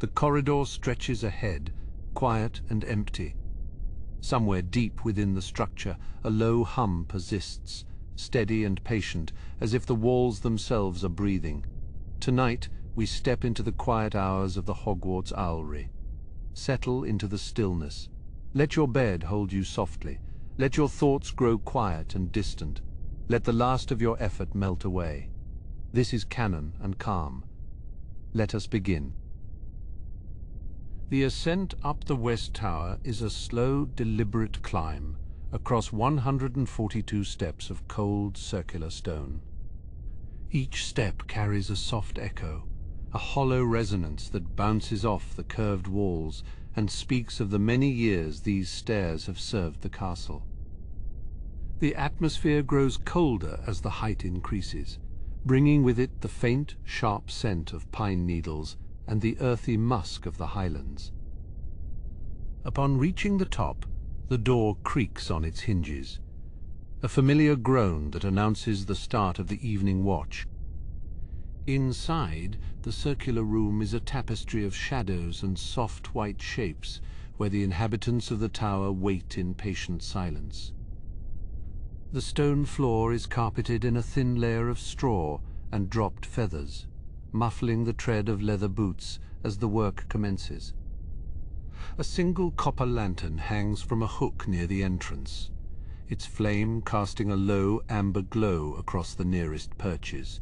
The corridor stretches ahead, quiet and empty. Somewhere deep within the structure, a low hum persists, steady and patient, as if the walls themselves are breathing. Tonight, we step into the quiet hours of the Hogwarts Owlry. Settle into the stillness. Let your bed hold you softly. Let your thoughts grow quiet and distant. Let the last of your effort melt away. This is canon and calm. Let us begin. The ascent up the West Tower is a slow, deliberate climb across 142 steps of cold, circular stone. Each step carries a soft echo, a hollow resonance that bounces off the curved walls and speaks of the many years these stairs have served the castle. The atmosphere grows colder as the height increases, bringing with it the faint, sharp scent of pine needles and the earthy musk of the highlands. Upon reaching the top, the door creaks on its hinges, a familiar groan that announces the start of the evening watch. Inside, the circular room is a tapestry of shadows and soft white shapes, where the inhabitants of the tower wait in patient silence. The stone floor is carpeted in a thin layer of straw and dropped feathers, muffling the tread of leather boots as the work commences. A single copper lantern hangs from a hook near the entrance, its flame casting a low amber glow across the nearest perches.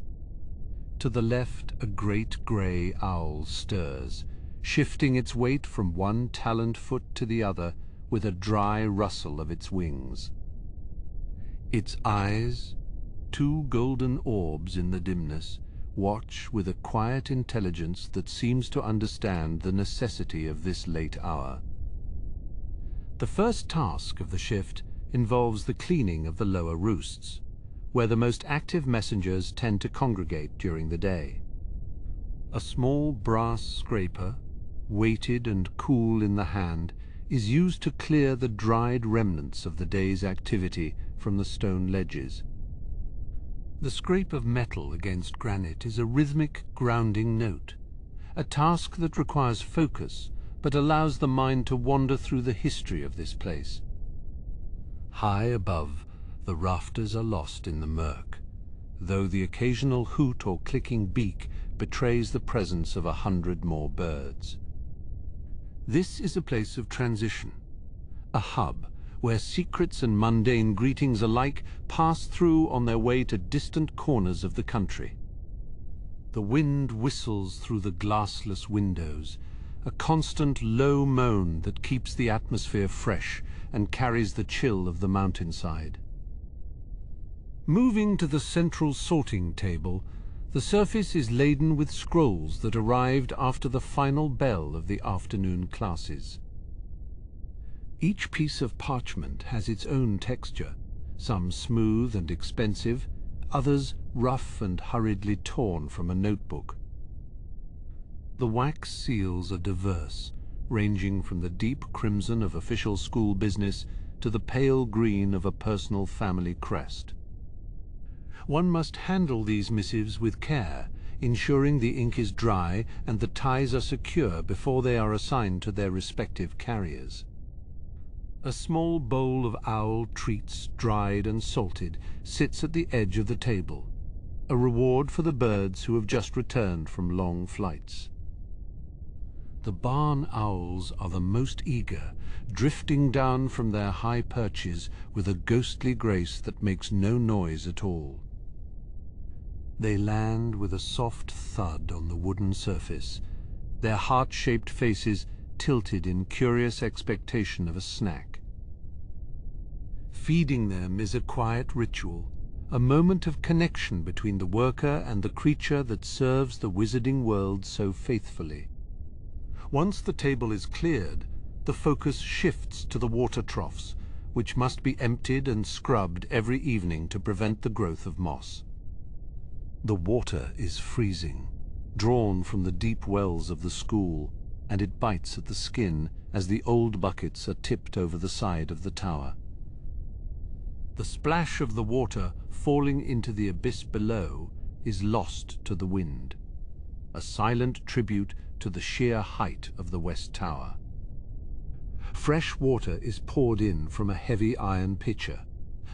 To the left, a great grey owl stirs, shifting its weight from one taloned foot to the other with a dry rustle of its wings. Its eyes, two golden orbs in the dimness, watch with a quiet intelligence that seems to understand the necessity of this late hour. The first task of the shift involves the cleaning of the lower roosts, where the most active messengers tend to congregate during the day. A small brass scraper, weighted and cool in the hand, is used to clear the dried remnants of the day's activity from the stone ledges. The scrape of metal against granite is a rhythmic, grounding note, a task that requires focus but allows the mind to wander through the history of this place. High above, the rafters are lost in the murk, though the occasional hoot or clicking beak betrays the presence of 100 more birds. This is a place of transition, a hub where secrets and mundane greetings alike pass through on their way to distant corners of the country. The wind whistles through the glassless windows, a constant low moan that keeps the atmosphere fresh and carries the chill of the mountainside. Moving to the central sorting table, the surface is laden with scrolls that arrived after the final bell of the afternoon classes. Each piece of parchment has its own texture, some smooth and expensive, others rough and hurriedly torn from a notebook. The wax seals are diverse, ranging from the deep crimson of official school business to the pale green of a personal family crest. One must handle these missives with care, ensuring the ink is dry and the ties are secure before they are assigned to their respective carriers. A small bowl of owl treats, dried and salted, sits at the edge of the table, a reward for the birds who have just returned from long flights. The barn owls are the most eager, drifting down from their high perches with a ghostly grace that makes no noise at all. They land with a soft thud on the wooden surface, their heart-shaped faces tilted in curious expectation of a snack. Feeding them is a quiet ritual, a moment of connection between the worker and the creature that serves the wizarding world so faithfully. Once the table is cleared, the focus shifts to the water troughs, which must be emptied and scrubbed every evening to prevent the growth of moss. The water is freezing, drawn from the deep wells of the school, and it bites at the skin as the old buckets are tipped over the side of the tower. The splash of the water falling into the abyss below is lost to the wind, a silent tribute to the sheer height of the West Tower. Fresh water is poured in from a heavy iron pitcher,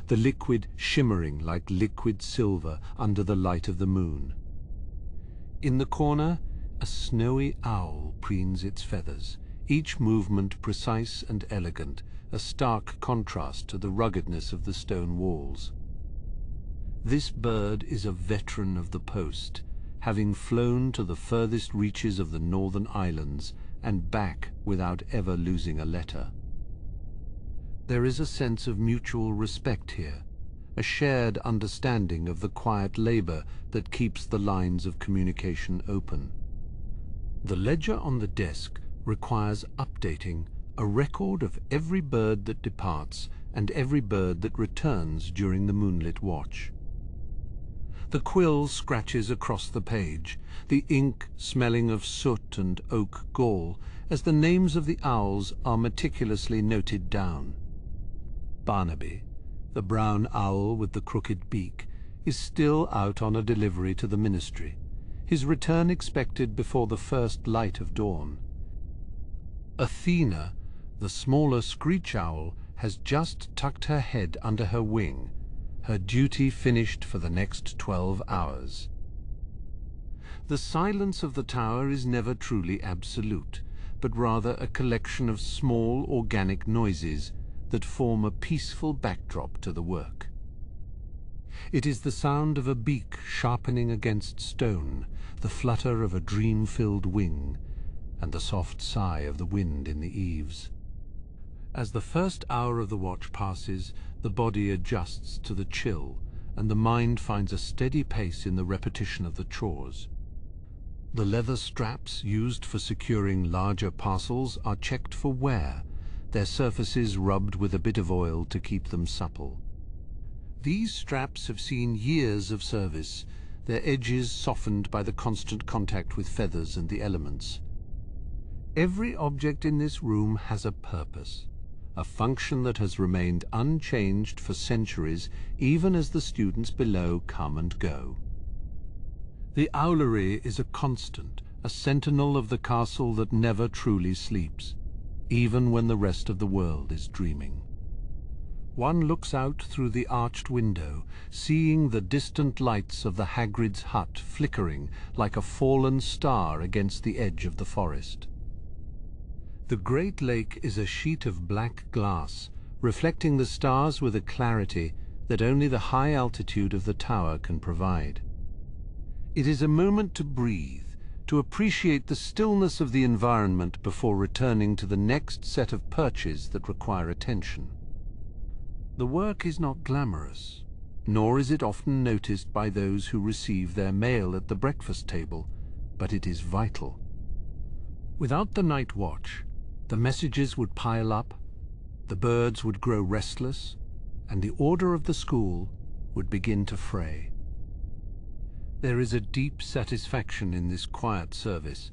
the liquid shimmering like liquid silver under the light of the moon. In the corner, a snowy owl preens its feathers, each movement precise and elegant, a stark contrast to the ruggedness of the stone walls. This bird is a veteran of the post, having flown to the furthest reaches of the northern islands and back without ever losing a letter. There is a sense of mutual respect here, a shared understanding of the quiet labor that keeps the lines of communication open. The ledger on the desk requires updating, a record of every bird that departs and every bird that returns during the moonlit watch. The quill scratches across the page, the ink smelling of soot and oak gall, as the names of the owls are meticulously noted down. Barnaby, the brown owl with the crooked beak, is still out on a delivery to the ministry, his return expected before the first light of dawn. Athena, the smaller screech owl, has just tucked her head under her wing, her duty finished for the next 12 hours. The silence of the tower is never truly absolute, but rather a collection of small organic noises that form a peaceful backdrop to the work. It is the sound of a beak sharpening against stone, the flutter of a dream-filled wing, and the soft sigh of the wind in the eaves. As the first hour of the watch passes, the body adjusts to the chill, and the mind finds a steady pace in the repetition of the chores. The leather straps used for securing larger parcels are checked for wear, their surfaces rubbed with a bit of oil to keep them supple. These straps have seen years of service, their edges softened by the constant contact with feathers and the elements. Every object in this room has a purpose, a function that has remained unchanged for centuries, even as the students below come and go. The Owlery is a constant, a sentinel of the castle that never truly sleeps, even when the rest of the world is dreaming. One looks out through the arched window, seeing the distant lights of the Hagrid's hut flickering like a fallen star against the edge of the forest. The Great Lake is a sheet of black glass, reflecting the stars with a clarity that only the high altitude of the tower can provide. It is a moment to breathe, to appreciate the stillness of the environment before returning to the next set of perches that require attention. The work is not glamorous, nor is it often noticed by those who receive their mail at the breakfast table, but it is vital. Without the night watch, the messages would pile up, the birds would grow restless, and the order of the school would begin to fray. There is a deep satisfaction in this quiet service,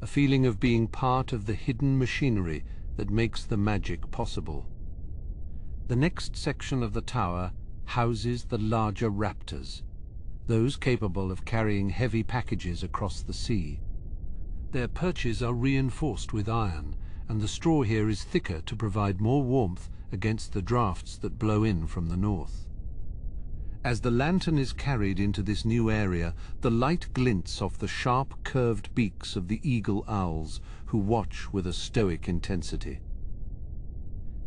a feeling of being part of the hidden machinery that makes the magic possible. The next section of the tower houses the larger Rafters, those capable of carrying heavy packages across the sea. Their perches are reinforced with iron, and the straw here is thicker to provide more warmth against the drafts that blow in from the north. As the lantern is carried into this new area, the light glints off the sharp, curved beaks of the eagle owls, who watch with a stoic intensity.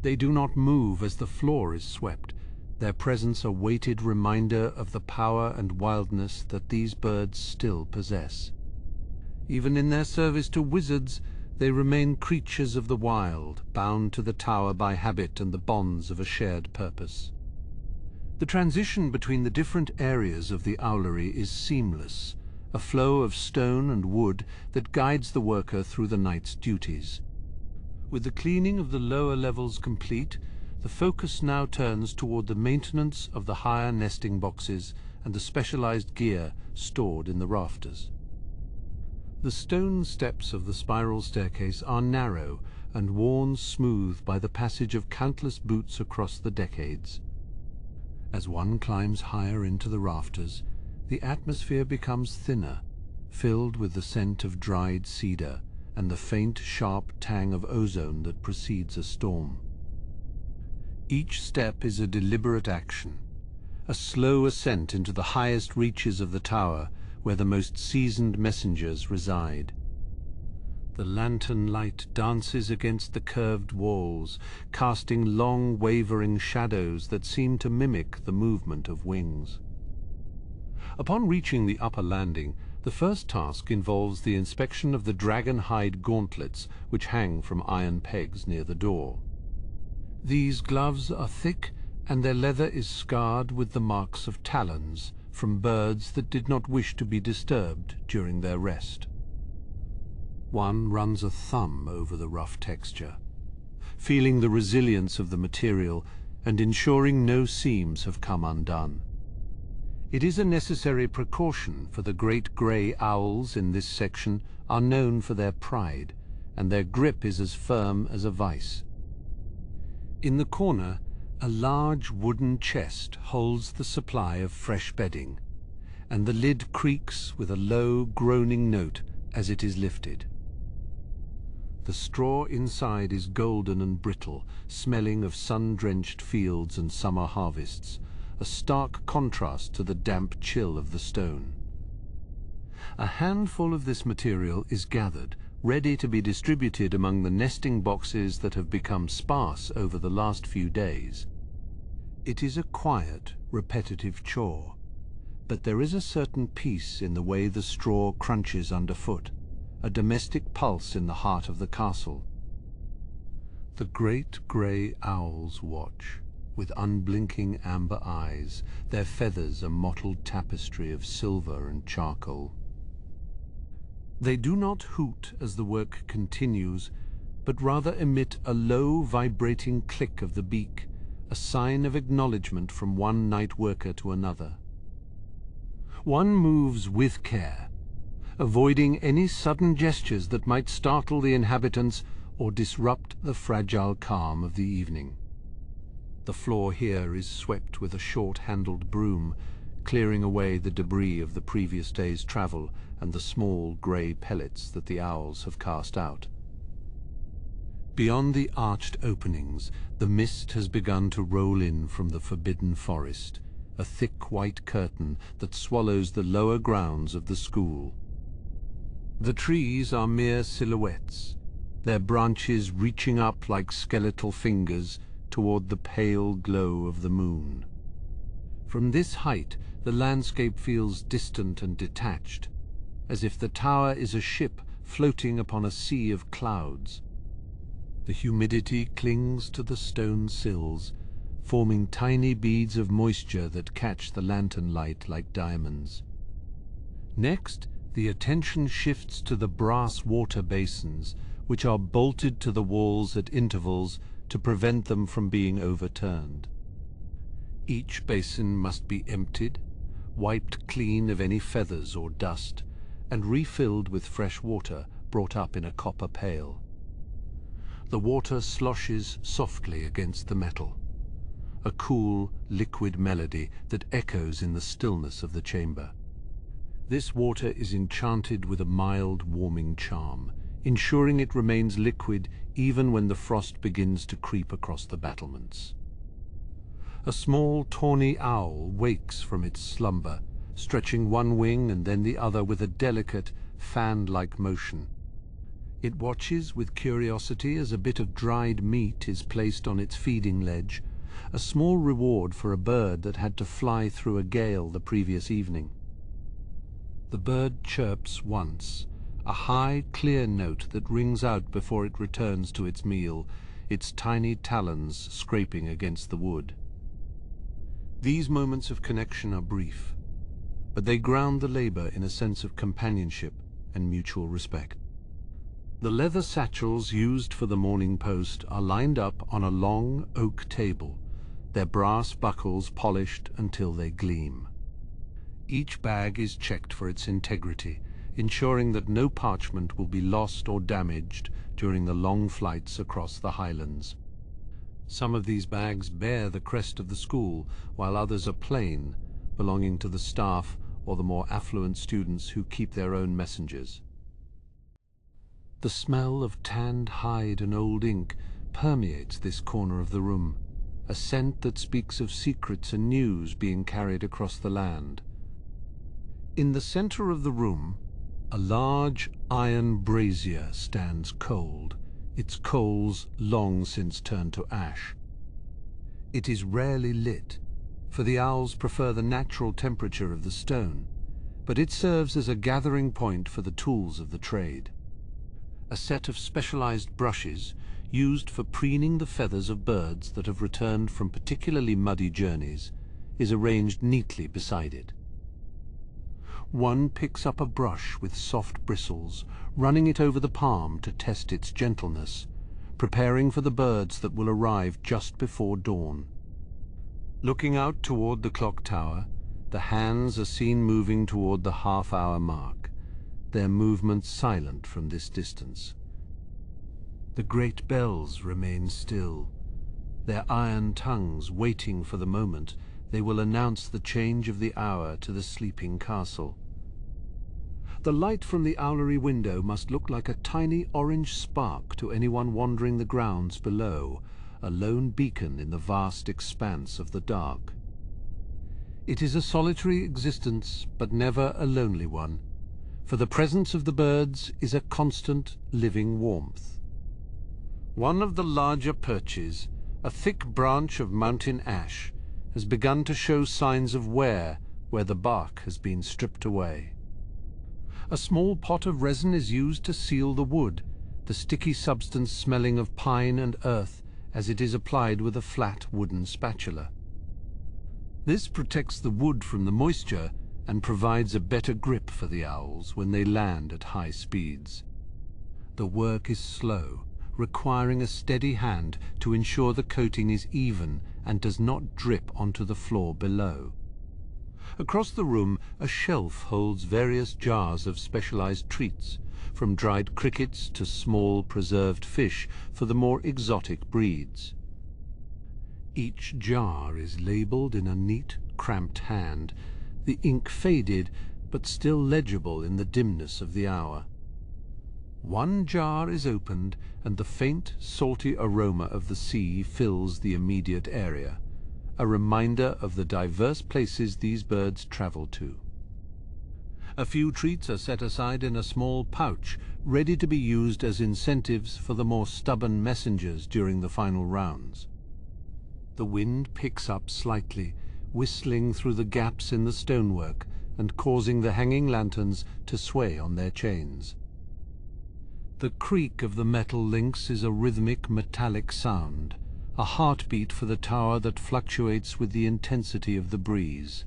They do not move as the floor is swept, their presence a weighted reminder of the power and wildness that these birds still possess. Even in their service to wizards, they remain creatures of the wild, bound to the tower by habit and the bonds of a shared purpose. The transition between the different areas of the Owlery is seamless, a flow of stone and wood that guides the worker through the night's duties. With the cleaning of the lower levels complete, the focus now turns toward the maintenance of the higher nesting boxes and the specialized gear stored in the rafters. The stone steps of the spiral staircase are narrow and worn smooth by the passage of countless boots across the decades. As one climbs higher into the rafters, the atmosphere becomes thinner, filled with the scent of dried cedar, and the faint, sharp tang of ozone that precedes a storm. Each step is a deliberate action, a slow ascent into the highest reaches of the tower where the most seasoned messengers reside. The lantern light dances against the curved walls, casting long, wavering shadows that seem to mimic the movement of wings. Upon reaching the upper landing, the first task involves the inspection of the dragon hide gauntlets which hang from iron pegs near the door. These gloves are thick, and their leather is scarred with the marks of talons from birds that did not wish to be disturbed during their rest. One runs a thumb over the rough texture, feeling the resilience of the material and ensuring no seams have come undone. It is a necessary precaution, for the great grey owls in this section are known for their pride, and their grip is as firm as a vice. In the corner, a large wooden chest holds the supply of fresh bedding, and the lid creaks with a low, groaning note as it is lifted. The straw inside is golden and brittle, smelling of sun-drenched fields and summer harvests, a stark contrast to the damp chill of the stone. A handful of this material is gathered, ready to be distributed among the nesting boxes that have become sparse over the last few days. It is a quiet, repetitive chore, but there is a certain peace in the way the straw crunches underfoot, a domestic pulse in the heart of the castle. The great grey owls watch, with unblinking amber eyes, their feathers a mottled tapestry of silver and charcoal. They do not hoot as the work continues, but rather emit a low, vibrating click of the beak, a sign of acknowledgement from one night worker to another. One moves with care, avoiding any sudden gestures that might startle the inhabitants or disrupt the fragile calm of the evening. The floor here is swept with a short-handled broom, clearing away the debris of the previous day's travel and the small grey pellets that the owls have cast out. Beyond the arched openings, the mist has begun to roll in from the forbidden forest, a thick white curtain that swallows the lower grounds of the school. The trees are mere silhouettes, their branches reaching up like skeletal fingers toward the pale glow of the moon. From this height, the landscape feels distant and detached, as if the tower is a ship floating upon a sea of clouds. The humidity clings to the stone sills, forming tiny beads of moisture that catch the lantern light like diamonds. Next, the attention shifts to the brass water basins, which are bolted to the walls at intervals to prevent them from being overturned. Each basin must be emptied, wiped clean of any feathers or dust, and refilled with fresh water brought up in a copper pail. The water sloshes softly against the metal, a cool, liquid melody that echoes in the stillness of the chamber. This water is enchanted with a mild, warming charm, ensuring it remains liquid even when the frost begins to creep across the battlements. A small, tawny owl wakes from its slumber, stretching one wing and then the other with a delicate, fan-like motion. It watches with curiosity as a bit of dried meat is placed on its feeding ledge, a small reward for a bird that had to fly through a gale the previous evening. The bird chirps once, a high, clear note that rings out before it returns to its meal, its tiny talons scraping against the wood. These moments of connection are brief, but they ground the labor in a sense of companionship and mutual respect. The leather satchels used for the morning post are lined up on a long oak table, their brass buckles polished until they gleam. Each bag is checked for its integrity, ensuring that no parchment will be lost or damaged during the long flights across the highlands. Some of these bags bear the crest of the school, while others are plain, belonging to the staff or the more affluent students who keep their own messengers. The smell of tanned hide and old ink permeates this corner of the room, a scent that speaks of secrets and news being carried across the land. In the center of the room, a large iron brazier stands cold, its coals long since turned to ash. It is rarely lit, for the owls prefer the natural temperature of the stone, but it serves as a gathering point for the tools of the trade. A set of specialized brushes, used for preening the feathers of birds that have returned from particularly muddy journeys, is arranged neatly beside it. One picks up a brush with soft bristles, running it over the palm to test its gentleness, preparing for the birds that will arrive just before dawn. Looking out toward the clock tower, the hands are seen moving toward the half-hour mark, their movements silent from this distance. The great bells remain still, their iron tongues waiting for the moment they will announce the change of the hour to the sleeping castle. The light from the Owlery window must look like a tiny orange spark to anyone wandering the grounds below, a lone beacon in the vast expanse of the dark. It is a solitary existence, but never a lonely one, for the presence of the birds is a constant living warmth. One of the larger perches, a thick branch of mountain ash, has begun to show signs of wear where the bark has been stripped away. A small pot of resin is used to seal the wood, the sticky substance smelling of pine and earth as it is applied with a flat wooden spatula. This protects the wood from the moisture and provides a better grip for the owls when they land at high speeds. The work is slow, requiring a steady hand to ensure the coating is even and does not drip onto the floor below. Across the room, a shelf holds various jars of specialized treats, from dried crickets to small preserved fish for the more exotic breeds. Each jar is labeled in a neat, cramped hand, the ink faded but still legible in the dimness of the hour. One jar is opened, and the faint, salty aroma of the sea fills the immediate area, a reminder of the diverse places these birds travel to. A few treats are set aside in a small pouch, ready to be used as incentives for the more stubborn messengers during the final rounds. The wind picks up slightly, whistling through the gaps in the stonework and causing the hanging lanterns to sway on their chains. The creak of the metal links is a rhythmic metallic sound, a heartbeat for the tower that fluctuates with the intensity of the breeze.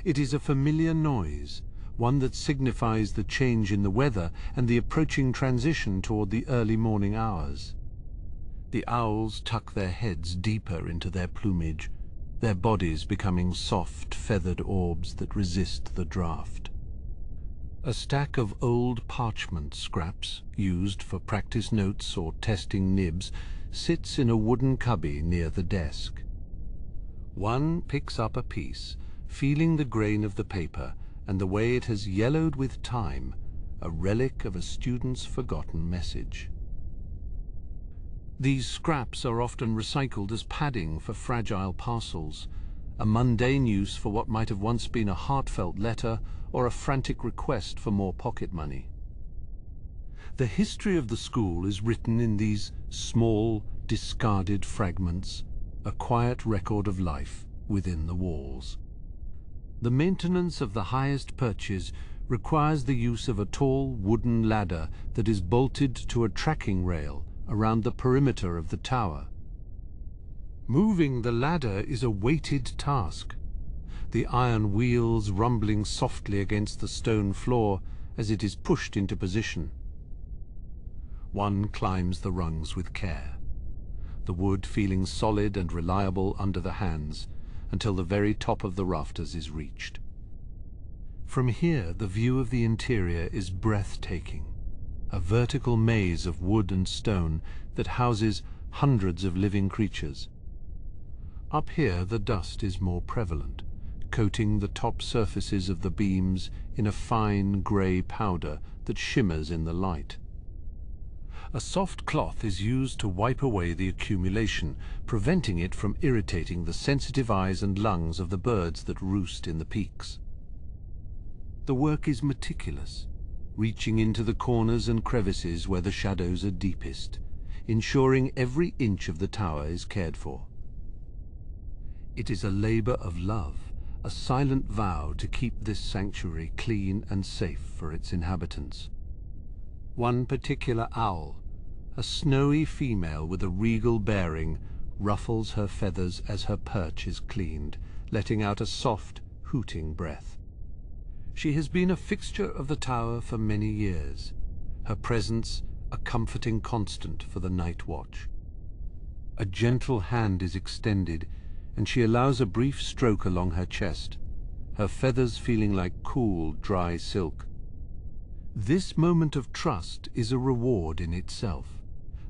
It is a familiar noise, one that signifies the change in the weather and the approaching transition toward the early morning hours. The owls tuck their heads deeper into their plumage, their bodies becoming soft, feathered orbs that resist the draft. A stack of old parchment scraps, used for practice notes or testing nibs, sits in a wooden cubby near the desk. One picks up a piece, feeling the grain of the paper and the way it has yellowed with time, a relic of a student's forgotten message. These scraps are often recycled as padding for fragile parcels, a mundane use for what might have once been a heartfelt letter or a frantic request for more pocket money. The history of the school is written in these small, discarded fragments, a quiet record of life within the walls. The maintenance of the highest perches requires the use of a tall wooden ladder that is bolted to a tracking rail around the perimeter of the tower. Moving the ladder is a weighted task, the iron wheels rumbling softly against the stone floor as it is pushed into position. One climbs the rungs with care, the wood feeling solid and reliable under the hands until the very top of the rafters is reached. From here, the view of the interior is breathtaking, a vertical maze of wood and stone that houses hundreds of living creatures. Up here, the dust is more prevalent, coating the top surfaces of the beams in a fine grey powder that shimmers in the light. A soft cloth is used to wipe away the accumulation, preventing it from irritating the sensitive eyes and lungs of the birds that roost in the peaks. The work is meticulous, reaching into the corners and crevices where the shadows are deepest, ensuring every inch of the tower is cared for. It is a labor of love, a silent vow to keep this sanctuary clean and safe for its inhabitants. One particular owl, a snowy female with a regal bearing, ruffles her feathers as her perch is cleaned, letting out a soft, hooting breath. She has been a fixture of the tower for many years, her presence a comforting constant for the night watch. A gentle hand is extended, and she allows a brief stroke along her chest, her feathers feeling like cool, dry silk. This moment of trust is a reward in itself,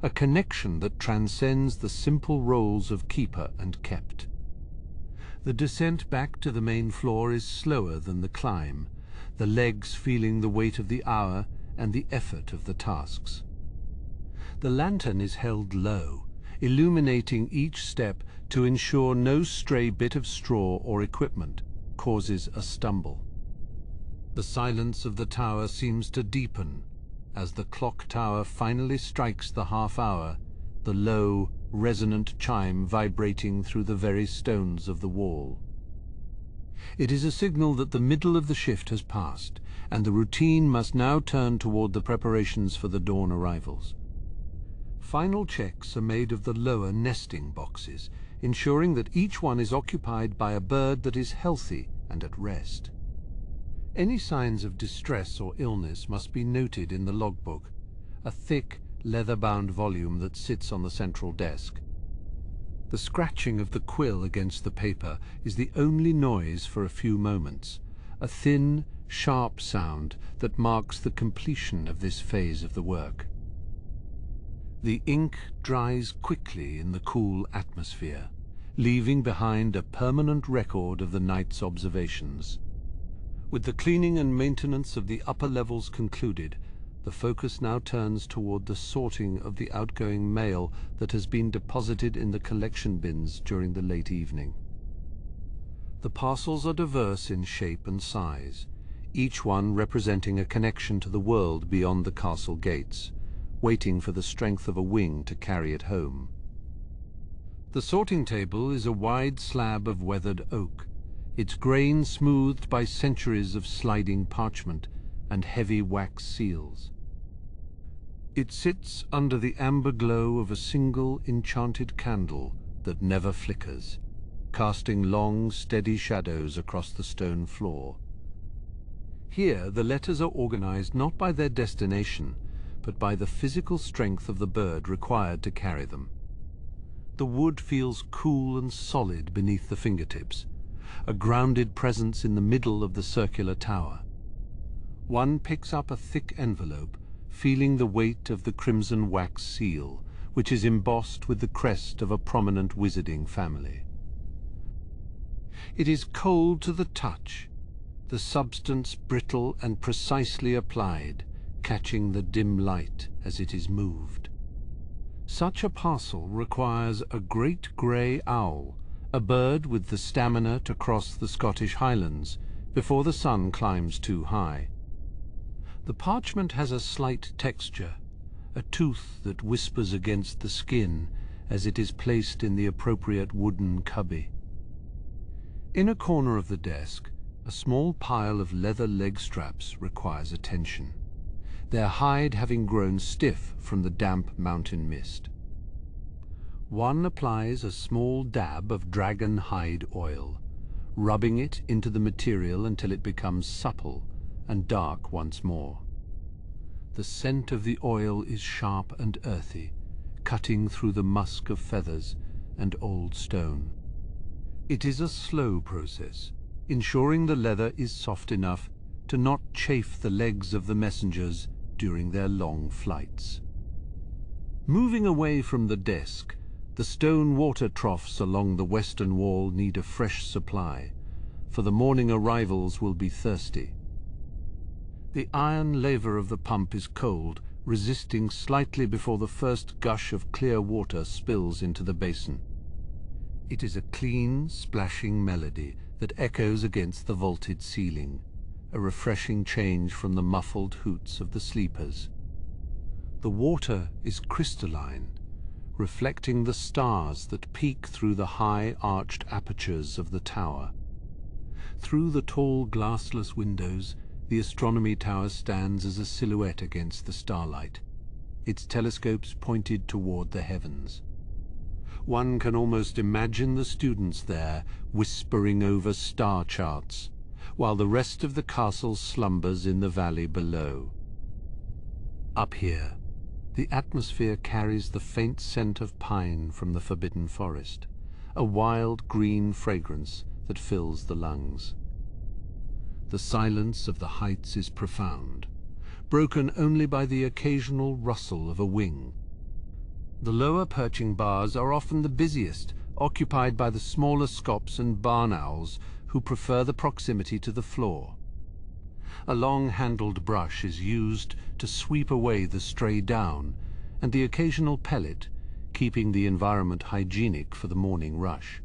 a connection that transcends the simple roles of keeper and kept. The descent back to the main floor is slower than the climb, the legs feeling the weight of the hour and the effort of the tasks. The lantern is held low, illuminating each step to ensure no stray bit of straw or equipment causes a stumble. The silence of the tower seems to deepen as the clock tower finally strikes the half-hour, the low, resonant chime vibrating through the very stones of the wall. It is a signal that the middle of the shift has passed, and the routine must now turn toward the preparations for the dawn arrivals. Final checks are made of the lower nesting boxes, ensuring that each one is occupied by a bird that is healthy and at rest. Any signs of distress or illness must be noted in the logbook, a thick, leather-bound volume that sits on the central desk. The scratching of the quill against the paper is the only noise for a few moments, a thin, sharp sound that marks the completion of this phase of the work. The ink dries quickly in the cool atmosphere, leaving behind a permanent record of the night's observations. With the cleaning and maintenance of the upper levels concluded, the focus now turns toward the sorting of the outgoing mail that has been deposited in the collection bins during the late evening. The parcels are diverse in shape and size, each one representing a connection to the world beyond the castle gates, waiting for the strength of a wing to carry it home. The sorting table is a wide slab of weathered oak, its grain smoothed by centuries of sliding parchment and heavy wax seals. It sits under the amber glow of a single enchanted candle that never flickers, casting long, steady shadows across the stone floor. Here, the letters are organized not by their destination, but by the physical strength of the bird required to carry them. The wood feels cool and solid beneath the fingertips, a grounded presence in the middle of the circular tower. One picks up a thick envelope, feeling the weight of the crimson wax seal, which is embossed with the crest of a prominent wizarding family. It is cold to the touch, the substance brittle and precisely applied, catching the dim light as it is moved. Such a parcel requires a great grey owl, a bird with the stamina to cross the Scottish Highlands before the sun climbs too high. The parchment has a slight texture, a tooth that whispers against the skin as it is placed in the appropriate wooden cubby. In a corner of the desk, a small pile of leather leg straps requires attention, their hide having grown stiff from the damp mountain mist. One applies a small dab of dragon hide oil, rubbing it into the material until it becomes supple and dark once more. The scent of the oil is sharp and earthy, cutting through the musk of feathers and old stone. It is a slow process, ensuring the leather is soft enough to not chafe the legs of the messengers during their long flights. Moving away from the desk, the stone water troughs along the western wall need a fresh supply, for the morning arrivals will be thirsty. The iron laver of the pump is cold, resisting slightly before the first gush of clear water spills into the basin. It is a clean, splashing melody that echoes against the vaulted ceiling, a refreshing change from the muffled hoots of the sleepers. The water is crystalline, reflecting the stars that peek through the high arched apertures of the tower. Through the tall glassless windows, the astronomy tower stands as a silhouette against the starlight, its telescopes pointed toward the heavens. One can almost imagine the students there whispering over star charts, while the rest of the castle slumbers in the valley below. Up here, the atmosphere carries the faint scent of pine from the forbidden forest, a wild green fragrance that fills the lungs. The silence of the heights is profound, broken only by the occasional rustle of a wing. The lower perching bars are often the busiest, occupied by the smaller scops and barn owls who prefer the proximity to the floor. A long-handled brush is used to sweep away the stray down and the occasional pellet, keeping the environment hygienic for the morning rush.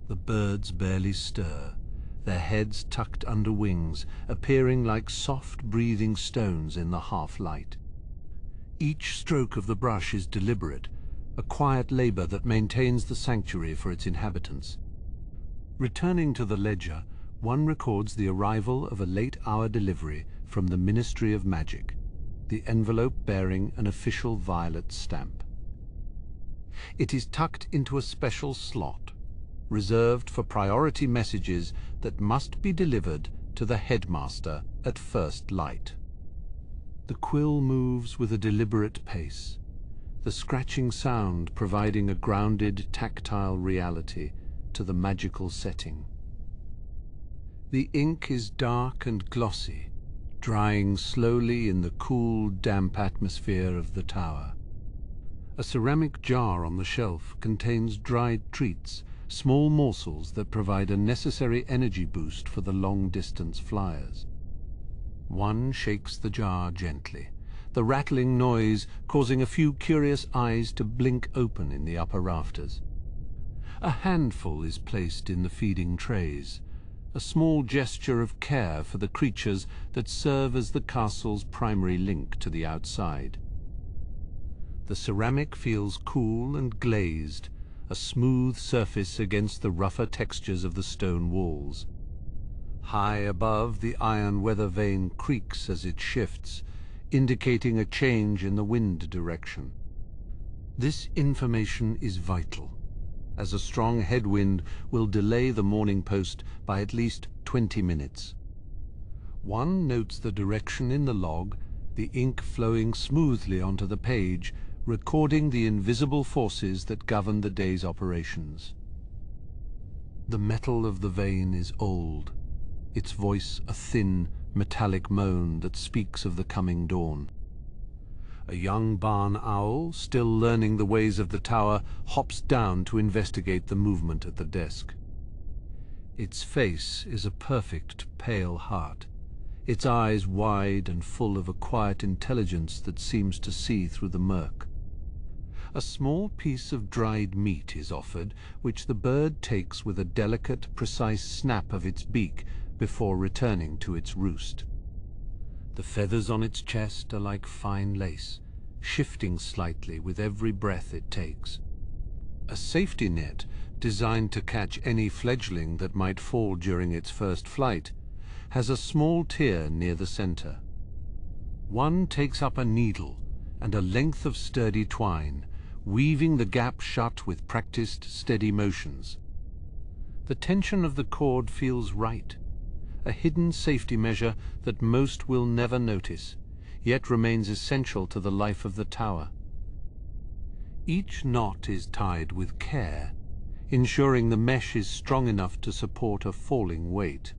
The birds barely stir, their heads tucked under wings, appearing like soft breathing stones in the half-light. Each stroke of the brush is deliberate, a quiet labor that maintains the sanctuary for its inhabitants. Returning to the ledger, one records the arrival of a late-hour delivery from the Ministry of Magic, the envelope bearing an official violet stamp. It is tucked into a special slot, reserved for priority messages that must be delivered to the headmaster at first light. The quill moves with a deliberate pace, the scratching sound providing a grounded, tactile reality to the magical setting. The ink is dark and glossy, drying slowly in the cool, damp atmosphere of the tower. A ceramic jar on the shelf contains dried treats, small morsels that provide a necessary energy boost for the long-distance flyers. One shakes the jar gently, the rattling noise causing a few curious eyes to blink open in the upper rafters. A handful is placed in the feeding trays, a small gesture of care for the creatures that serve as the castle's primary link to the outside. The ceramic feels cool and glazed, a smooth surface against the rougher textures of the stone walls. High above, the iron weather vane creaks as it shifts, indicating a change in the wind direction. This information is vital, as a strong headwind will delay the morning post by at least 20 minutes. One notes the direction in the log, the ink flowing smoothly onto the page, recording the invisible forces that govern the day's operations. The metal of the vane is old, its voice a thin, metallic moan that speaks of the coming dawn. A young barn owl, still learning the ways of the tower, hops down to investigate the movement at the desk. Its face is a perfect pale heart, its eyes wide and full of a quiet intelligence that seems to see through the murk. A small piece of dried meat is offered, which the bird takes with a delicate, precise snap of its beak before returning to its roost. The feathers on its chest are like fine lace, shifting slightly with every breath it takes. A safety net, designed to catch any fledgling that might fall during its first flight, has a small tier near the center. One takes up a needle and a length of sturdy twine, weaving the gap shut with practiced, steady motions. The tension of the cord feels right, a hidden safety measure that most will never notice, yet remains essential to the life of the tower. Each knot is tied with care, ensuring the mesh is strong enough to support a falling weight.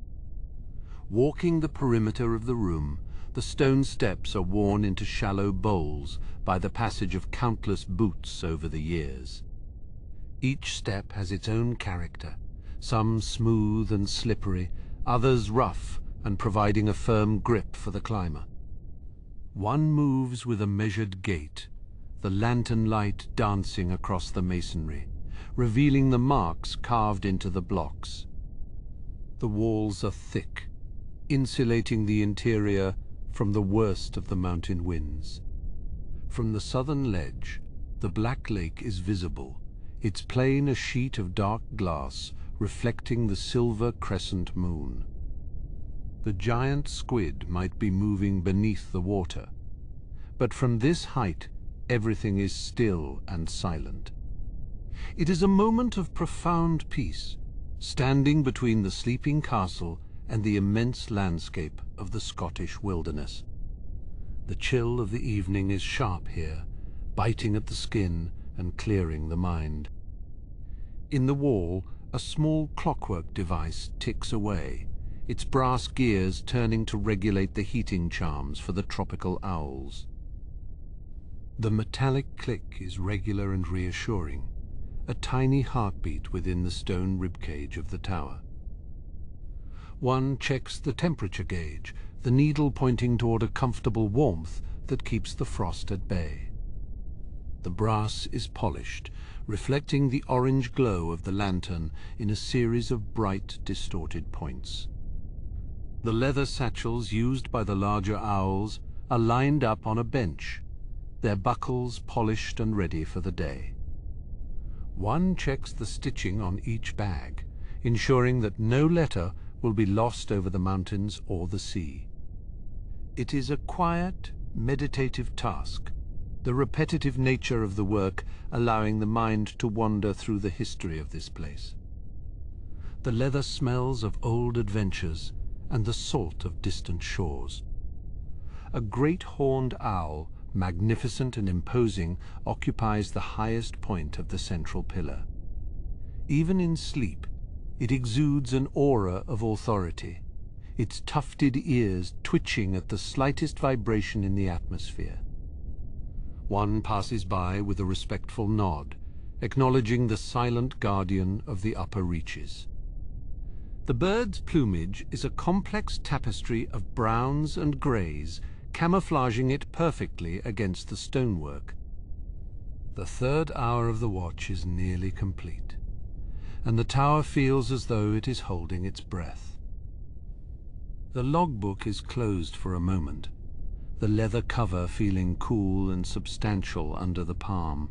Walking the perimeter of the room, the stone steps are worn into shallow bowls by the passage of countless boots over the years. Each step has its own character, some smooth and slippery, others rough and providing a firm grip for the climber. One moves with a measured gait, the lantern light dancing across the masonry, revealing the marks carved into the blocks. The walls are thick, insulating the interior from the worst of the mountain winds. From the southern ledge, the Black Lake is visible, its plain a sheet of dark glass reflecting the silver crescent moon. The giant squid might be moving beneath the water, but from this height everything is still and silent. It is a moment of profound peace, standing between the sleeping castle and the immense landscape of the Scottish wilderness. The chill of the evening is sharp here, biting at the skin and clearing the mind. In the wall, a small clockwork device ticks away, its brass gears turning to regulate the heating charms for the tropical owls. The metallic click is regular and reassuring, a tiny heartbeat within the stone ribcage of the tower. One checks the temperature gauge, the needle pointing toward a comfortable warmth that keeps the frost at bay. The brass is polished, reflecting the orange glow of the lantern in a series of bright, distorted points. The leather satchels used by the larger owls are lined up on a bench, their buckles polished and ready for the day. One checks the stitching on each bag, ensuring that no letter will be lost over the mountains or the sea. It is a quiet, meditative task, the repetitive nature of the work allowing the mind to wander through the history of this place. The leather smells of old adventures and the salt of distant shores. A great horned owl, magnificent and imposing, occupies the highest point of the central pillar. Even in sleep, it exudes an aura of authority, its tufted ears twitching at the slightest vibration in the atmosphere. One passes by with a respectful nod, acknowledging the silent guardian of the upper reaches. The bird's plumage is a complex tapestry of browns and greys, camouflaging it perfectly against the stonework. The third hour of the watch is nearly complete, and the tower feels as though it is holding its breath. The logbook is closed for a moment, the leather cover feeling cool and substantial under the palm.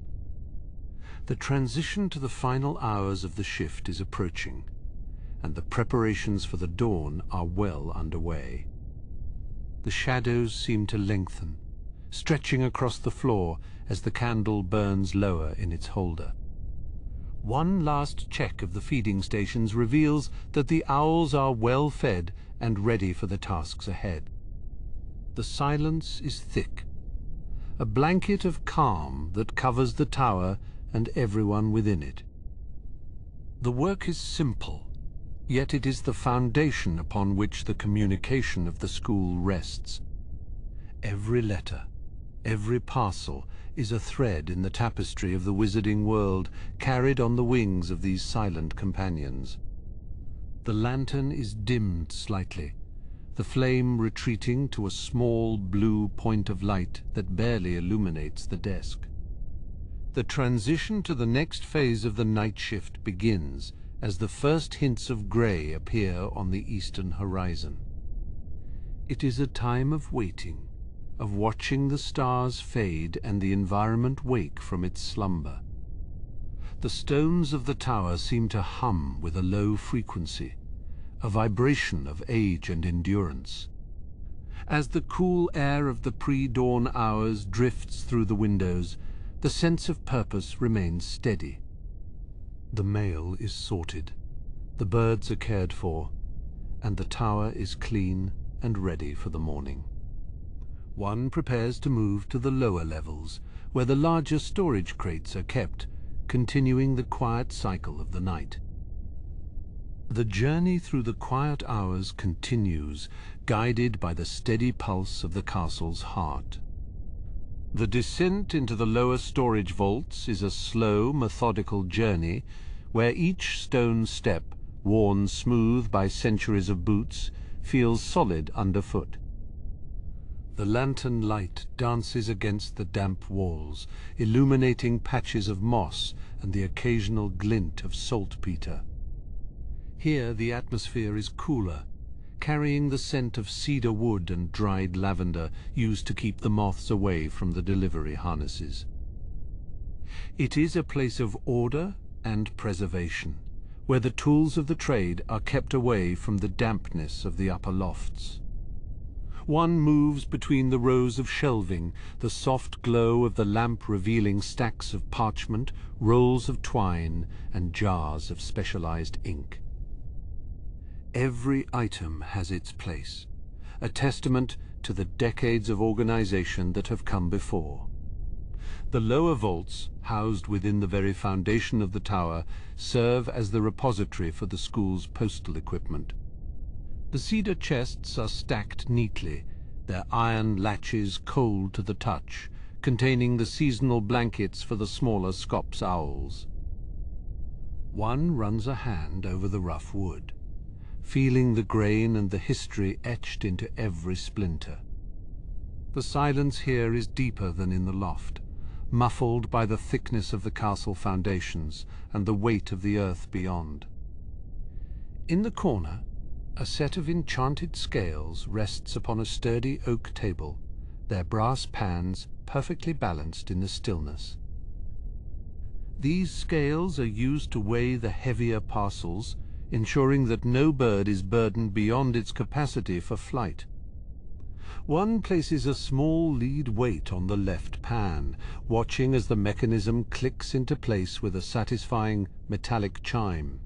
The transition to the final hours of the shift is approaching, and the preparations for the dawn are well underway. The shadows seem to lengthen, stretching across the floor as the candle burns lower in its holder. One last check of the feeding stations reveals that the owls are well fed and ready for the tasks ahead. The silence is thick, a blanket of calm that covers the tower and everyone within it. The work is simple, yet it is the foundation upon which the communication of the school rests. Every letter, every parcel is a thread in the tapestry of the wizarding world carried on the wings of these silent companions. The lantern is dimmed slightly, the flame retreating to a small blue point of light that barely illuminates the desk. The transition to the next phase of the night shift begins as the first hints of grey appear on the eastern horizon. It is a time of waiting, of watching the stars fade and the environment wake from its slumber. The stones of the tower seem to hum with a low frequency, a vibration of age and endurance. As the cool air of the pre-dawn hours drifts through the windows, the sense of purpose remains steady. The mail is sorted, the birds are cared for, and the tower is clean and ready for the morning. One prepares to move to the lower levels, where the larger storage crates are kept, continuing the quiet cycle of the night. The journey through the quiet hours continues, guided by the steady pulse of the castle's heart. The descent into the lower storage vaults is a slow, methodical journey, where each stone step, worn smooth by centuries of boots, feels solid underfoot. The lantern light dances against the damp walls, illuminating patches of moss and the occasional glint of saltpeter. Here the atmosphere is cooler, carrying the scent of cedar wood and dried lavender used to keep the moths away from the delivery harnesses. It is a place of order and preservation, where the tools of the trade are kept away from the dampness of the upper lofts. One moves between the rows of shelving, the soft glow of the lamp revealing stacks of parchment, rolls of twine, and jars of specialized ink. Every item has its place, a testament to the decades of organization that have come before. The lower vaults, housed within the very foundation of the tower, serve as the repository for the school's postal equipment. The cedar chests are stacked neatly, their iron latches cold to the touch, containing the seasonal blankets for the smaller Scops owls. One runs a hand over the rough wood, feeling the grain and the history etched into every splinter. The silence here is deeper than in the loft, muffled by the thickness of the castle foundations and the weight of the earth beyond. In the corner, a set of enchanted scales rests upon a sturdy oak table, their brass pans perfectly balanced in the stillness. These scales are used to weigh the heavier parcels, ensuring that no bird is burdened beyond its capacity for flight. One places a small lead weight on the left pan, watching as the mechanism clicks into place with a satisfying metallic chime.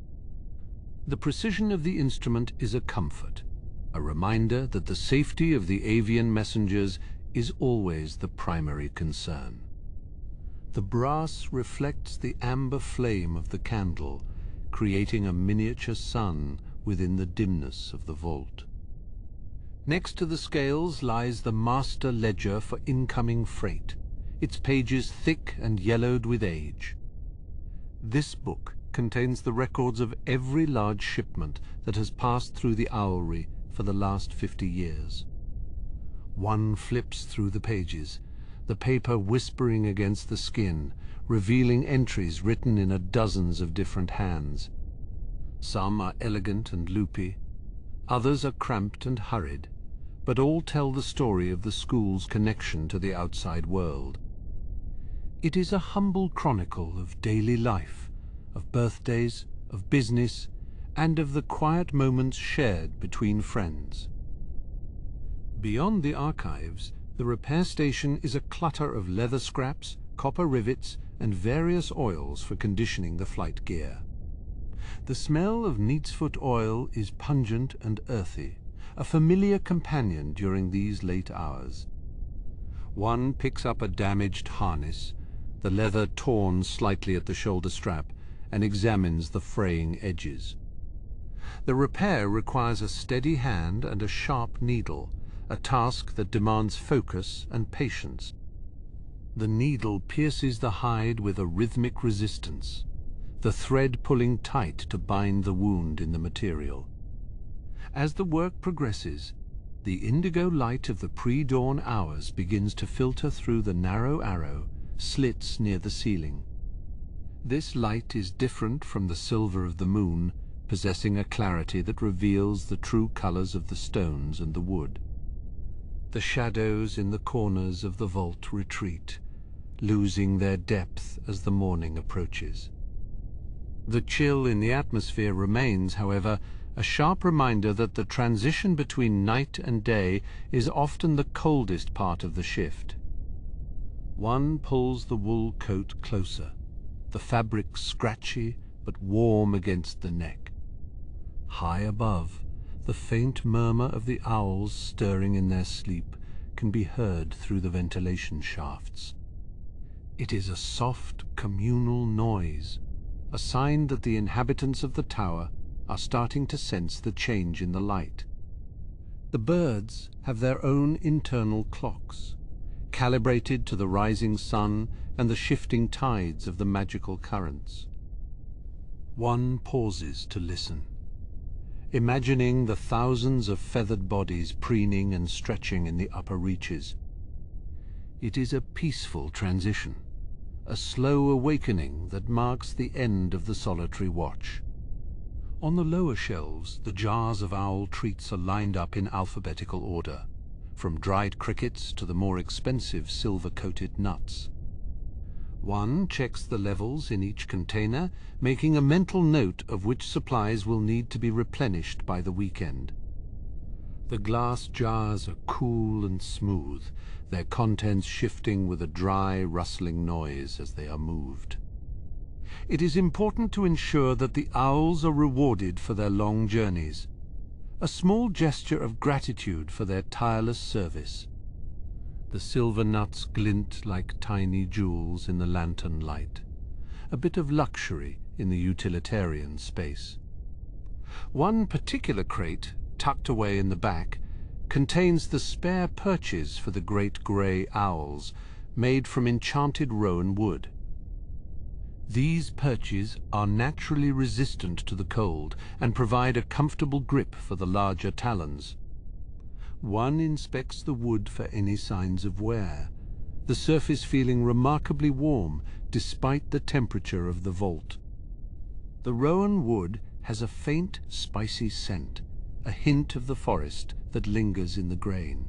The precision of the instrument is a comfort, a reminder that the safety of the avian messengers is always the primary concern. The brass reflects the amber flame of the candle, creating a miniature sun within the dimness of the vault. Next to the scales lies the master ledger for incoming freight, its pages thick and yellowed with age. This book contains the records of every large shipment that has passed through the Owlery for the last 50 years. One flips through the pages, the paper whispering against the skin, revealing entries written in dozens of different hands. Some are elegant and loopy, others are cramped and hurried, but all tell the story of the school's connection to the outside world. It is a humble chronicle of daily life, of birthdays, of business, and of the quiet moments shared between friends. Beyond the archives, the repair station is a clutter of leather scraps, copper rivets, and various oils for conditioning the flight gear. The smell of neatsfoot oil is pungent and earthy, a familiar companion during these late hours. One picks up a damaged harness, the leather torn slightly at the shoulder strap, and examines the fraying edges. The repair requires a steady hand and a sharp needle, a task that demands focus and patience. The needle pierces the hide with a rhythmic resistance, the thread pulling tight to bind the wound in the material. As the work progresses, the indigo light of the pre-dawn hours begins to filter through the narrow arrow slits near the ceiling. This light is different from the silver of the moon, possessing a clarity that reveals the true colors of the stones and the wood. The shadows in the corners of the vault retreat, losing their depth as the morning approaches. The chill in the atmosphere remains, however, a sharp reminder that the transition between night and day is often the coldest part of the shift. One pulls the wool coat closer, the fabric scratchy but warm against the neck. High above, the faint murmur of the owls stirring in their sleep can be heard through the ventilation shafts. It is a soft, communal noise, a sign that the inhabitants of the tower are starting to sense the change in the light. The birds have their own internal clocks, calibrated to the rising sun and the shifting tides of the magical currents. One pauses to listen. imagining the thousands of feathered bodies preening and stretching in the upper reaches. It is a peaceful transition, a slow awakening that marks the end of the solitary watch. On the lower shelves, the jars of owl treats are lined up in alphabetical order, from dried crickets to the more expensive silver-coated nuts. One checks the levels in each container, making a mental note of which supplies will need to be replenished by the weekend. The glass jars are cool and smooth, their contents shifting with a dry, rustling noise as they are moved. It is important to ensure that the owls are rewarded for their long journeys, a small gesture of gratitude for their tireless service. The silver nuts glint like tiny jewels in the lantern light, a bit of luxury in the utilitarian space. One particular crate, tucked away in the back, contains the spare perches for the great grey owls, made from enchanted rowan wood. These perches are naturally resistant to the cold and provide a comfortable grip for the larger talons. One inspects the wood for any signs of wear, the surface feeling remarkably warm despite the temperature of the vault. The rowan wood has a faint, spicy scent, a hint of the forest that lingers in the grain.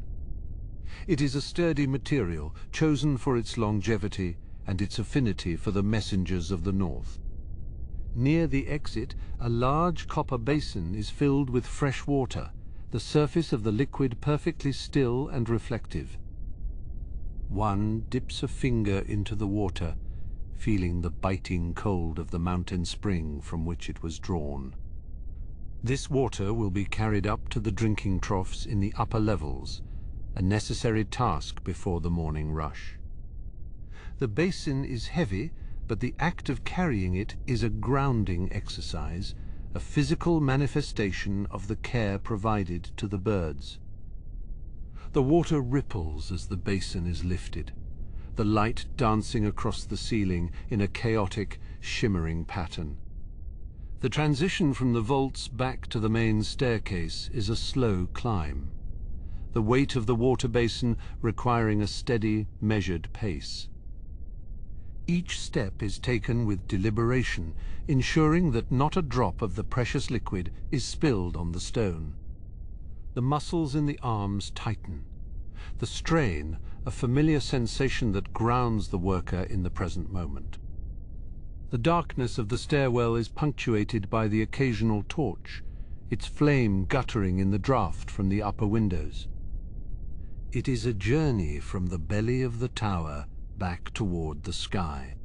It is a sturdy material, chosen for its longevity and its affinity for the messengers of the north. Near the exit, a large copper basin is filled with fresh water, the surface of the liquid perfectly still and reflective. One dips a finger into the water, feeling the biting cold of the mountain spring from which it was drawn. This water will be carried up to the drinking troughs in the upper levels, a necessary task before the morning rush. The basin is heavy, but the act of carrying it is a grounding exercise, a physical manifestation of the care provided to the birds. The water ripples as the basin is lifted, the light dancing across the ceiling in a chaotic, shimmering pattern. The transition from the vaults back to the main staircase is a slow climb, the weight of the water basin requiring a steady, measured pace. Each step is taken with deliberation, ensuring that not a drop of the precious liquid is spilled on the stone. The muscles in the arms tighten. The strain, a familiar sensation that grounds the worker in the present moment. The darkness of the stairwell is punctuated by the occasional torch, its flame guttering in the draught from the upper windows. It is a journey from the belly of the tower back toward the sky.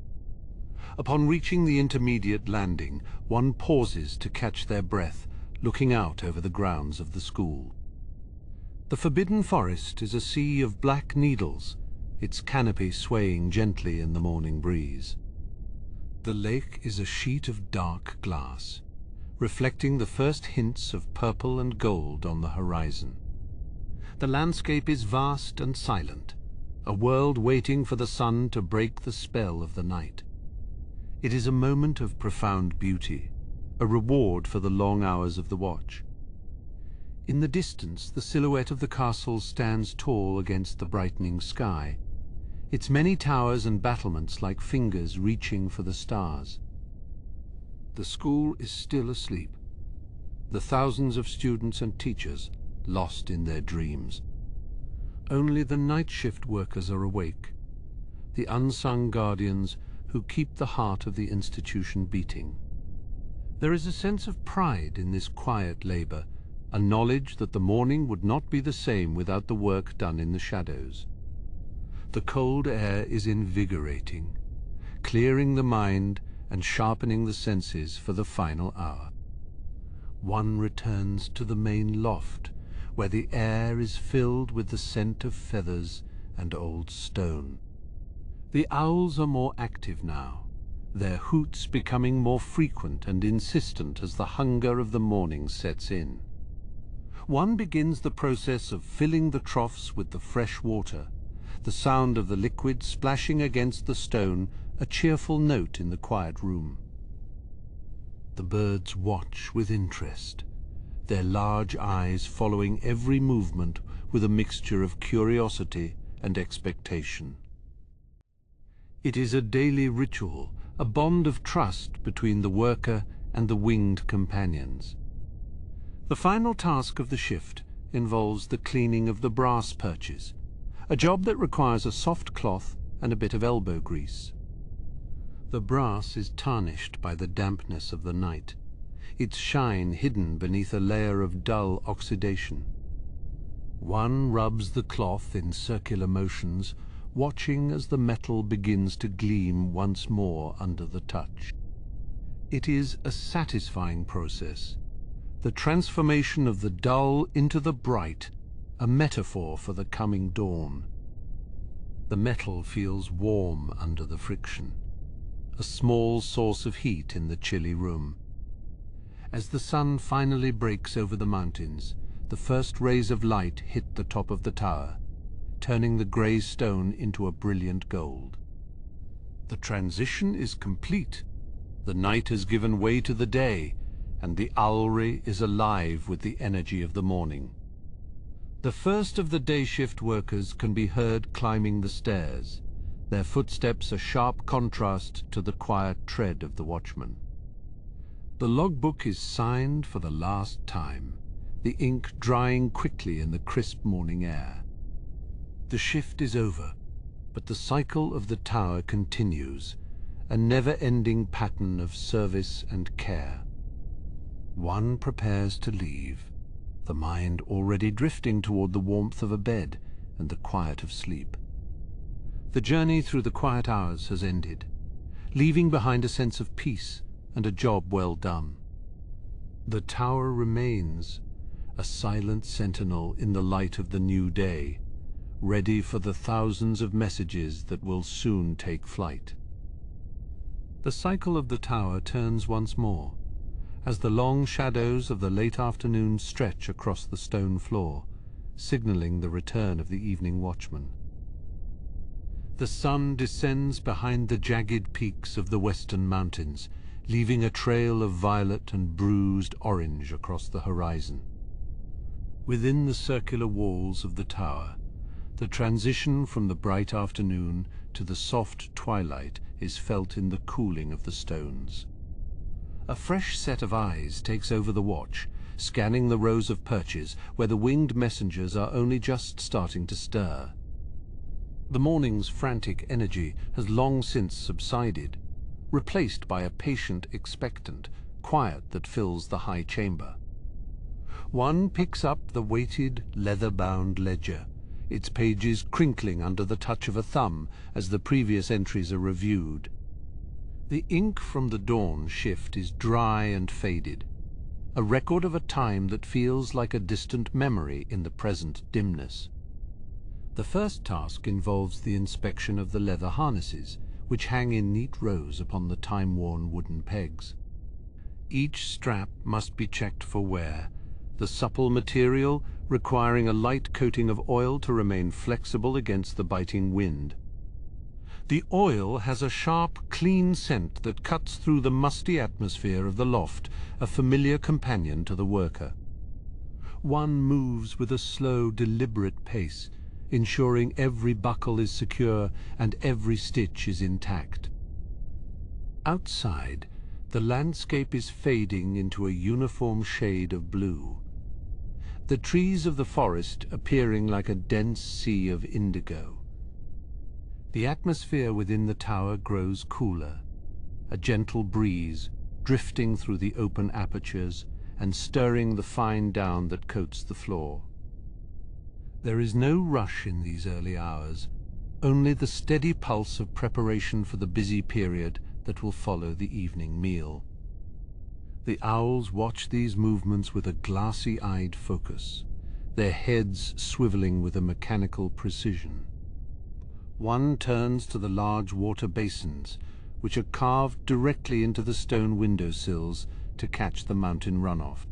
Upon reaching the intermediate landing, one pauses to catch their breath, looking out over the grounds of the school. The forbidden forest is a sea of black needles, its canopy swaying gently in the morning breeze. The lake is a sheet of dark glass, reflecting the first hints of purple and gold on the horizon. The landscape is vast and silent, a world waiting for the sun to break the spell of the night. It is a moment of profound beauty, a reward for the long hours of the watch. In the distance, the silhouette of the castle stands tall against the brightening sky, its many towers and battlements like fingers reaching for the stars. The school is still asleep, the thousands of students and teachers lost in their dreams. Only the night shift workers are awake, the unsung guardians who keep the heart of the institution beating. There is a sense of pride in this quiet labor, a knowledge that the morning would not be the same without the work done in the shadows. The cold air is invigorating, clearing the mind and sharpening the senses for the final hour. One returns to the main loft, where the air is filled with the scent of feathers and old stone. The owls are more active now, their hoots becoming more frequent and insistent as the hunger of the morning sets in. One begins the process of filling the troughs with the fresh water, the sound of the liquid splashing against the stone a cheerful note in the quiet room. The birds watch with interest, their large eyes following every movement with a mixture of curiosity and expectation. It is a daily ritual, a bond of trust between the worker and the winged companions. The final task of the shift involves the cleaning of the brass perches, a job that requires a soft cloth and a bit of elbow grease. The brass is tarnished by the dampness of the night, its shine hidden beneath a layer of dull oxidation. One rubs the cloth in circular motions, watching as the metal begins to gleam once more under the touch. It is a satisfying process, the transformation of the dull into the bright, a metaphor for the coming dawn. The metal feels warm under the friction, a small source of heat in the chilly room. As the sun finally breaks over the mountains, the first rays of light hit the top of the tower, turning the grey stone into a brilliant gold. The transition is complete. The night has given way to the day, and the Owlery is alive with the energy of the morning. The first of the day shift workers can be heard climbing the stairs, their footsteps a sharp contrast to the quiet tread of the watchman. The logbook is signed for the last time, the ink drying quickly in the crisp morning air. The shift is over, but the cycle of the tower continues, a never-ending pattern of service and care. One prepares to leave, the mind already drifting toward the warmth of a bed and the quiet of sleep. The journey through the quiet hours has ended, leaving behind a sense of peace and a job well done. The tower remains, a silent sentinel in the light of the new day, ready for the thousands of messages that will soon take flight. The cycle of the tower turns once more, as the long shadows of the late afternoon stretch across the stone floor, signaling the return of the evening watchman. The sun descends behind the jagged peaks of the western mountains, leaving a trail of violet and bruised orange across the horizon. Within the circular walls of the tower, the transition from the bright afternoon to the soft twilight is felt in the cooling of the stones. A fresh set of eyes takes over the watch, scanning the rows of perches where the winged messengers are only just starting to stir. The morning's frantic energy has long since subsided, replaced by a patient, expectant quiet that fills the high chamber. One picks up the weighted, leather-bound ledger, its pages crinkling under the touch of a thumb as the previous entries are reviewed. The ink from the dawn shift is dry and faded, a record of a time that feels like a distant memory in the present dimness. The first task involves the inspection of the leather harnesses, which hang in neat rows upon the time-worn wooden pegs. Each strap must be checked for wear, the supple material requiring a light coating of oil to remain flexible against the biting wind. The oil has a sharp, clean scent that cuts through the musty atmosphere of the loft, a familiar companion to the worker. One moves with a slow, deliberate pace, ensuring every buckle is secure and every stitch is intact. Outside, the landscape is fading into a uniform shade of blue, the trees of the forest appearing like a dense sea of indigo. The atmosphere within the tower grows cooler, a gentle breeze drifting through the open apertures and stirring the fine down that coats the floor. There is no rush in these early hours, only the steady pulse of preparation for the busy period that will follow the evening meal. The owls watch these movements with a glassy-eyed focus, their heads swiveling with a mechanical precision. One turns to the large water basins, which are carved directly into the stone windowsills to catch the mountain runoff.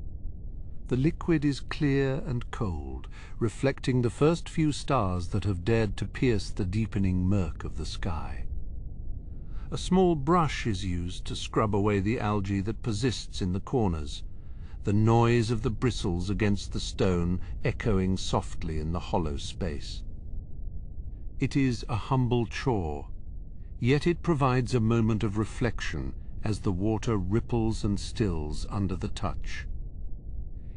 The liquid is clear and cold, reflecting the first few stars that have dared to pierce the deepening murk of the sky. A small brush is used to scrub away the algae that persists in the corners, the noise of the bristles against the stone echoing softly in the hollow space. It is a humble chore, yet it provides a moment of reflection as the water ripples and stills under the touch.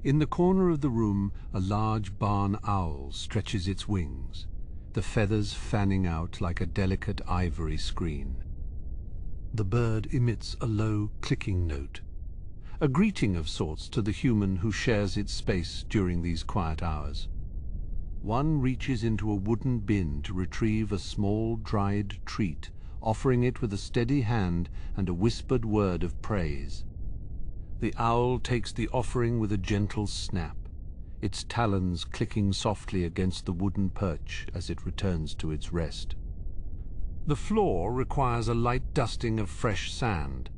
In the corner of the room, a large barn owl stretches its wings, the feathers fanning out like a delicate ivory screen. The bird emits a low, clicking note, a greeting of sorts to the human who shares its space during these quiet hours. One reaches into a wooden bin to retrieve a small, dried treat, offering it with a steady hand and a whispered word of praise. The owl takes the offering with a gentle snap, its talons clicking softly against the wooden perch as it returns to its rest. The floor requires a light dusting of fresh sand,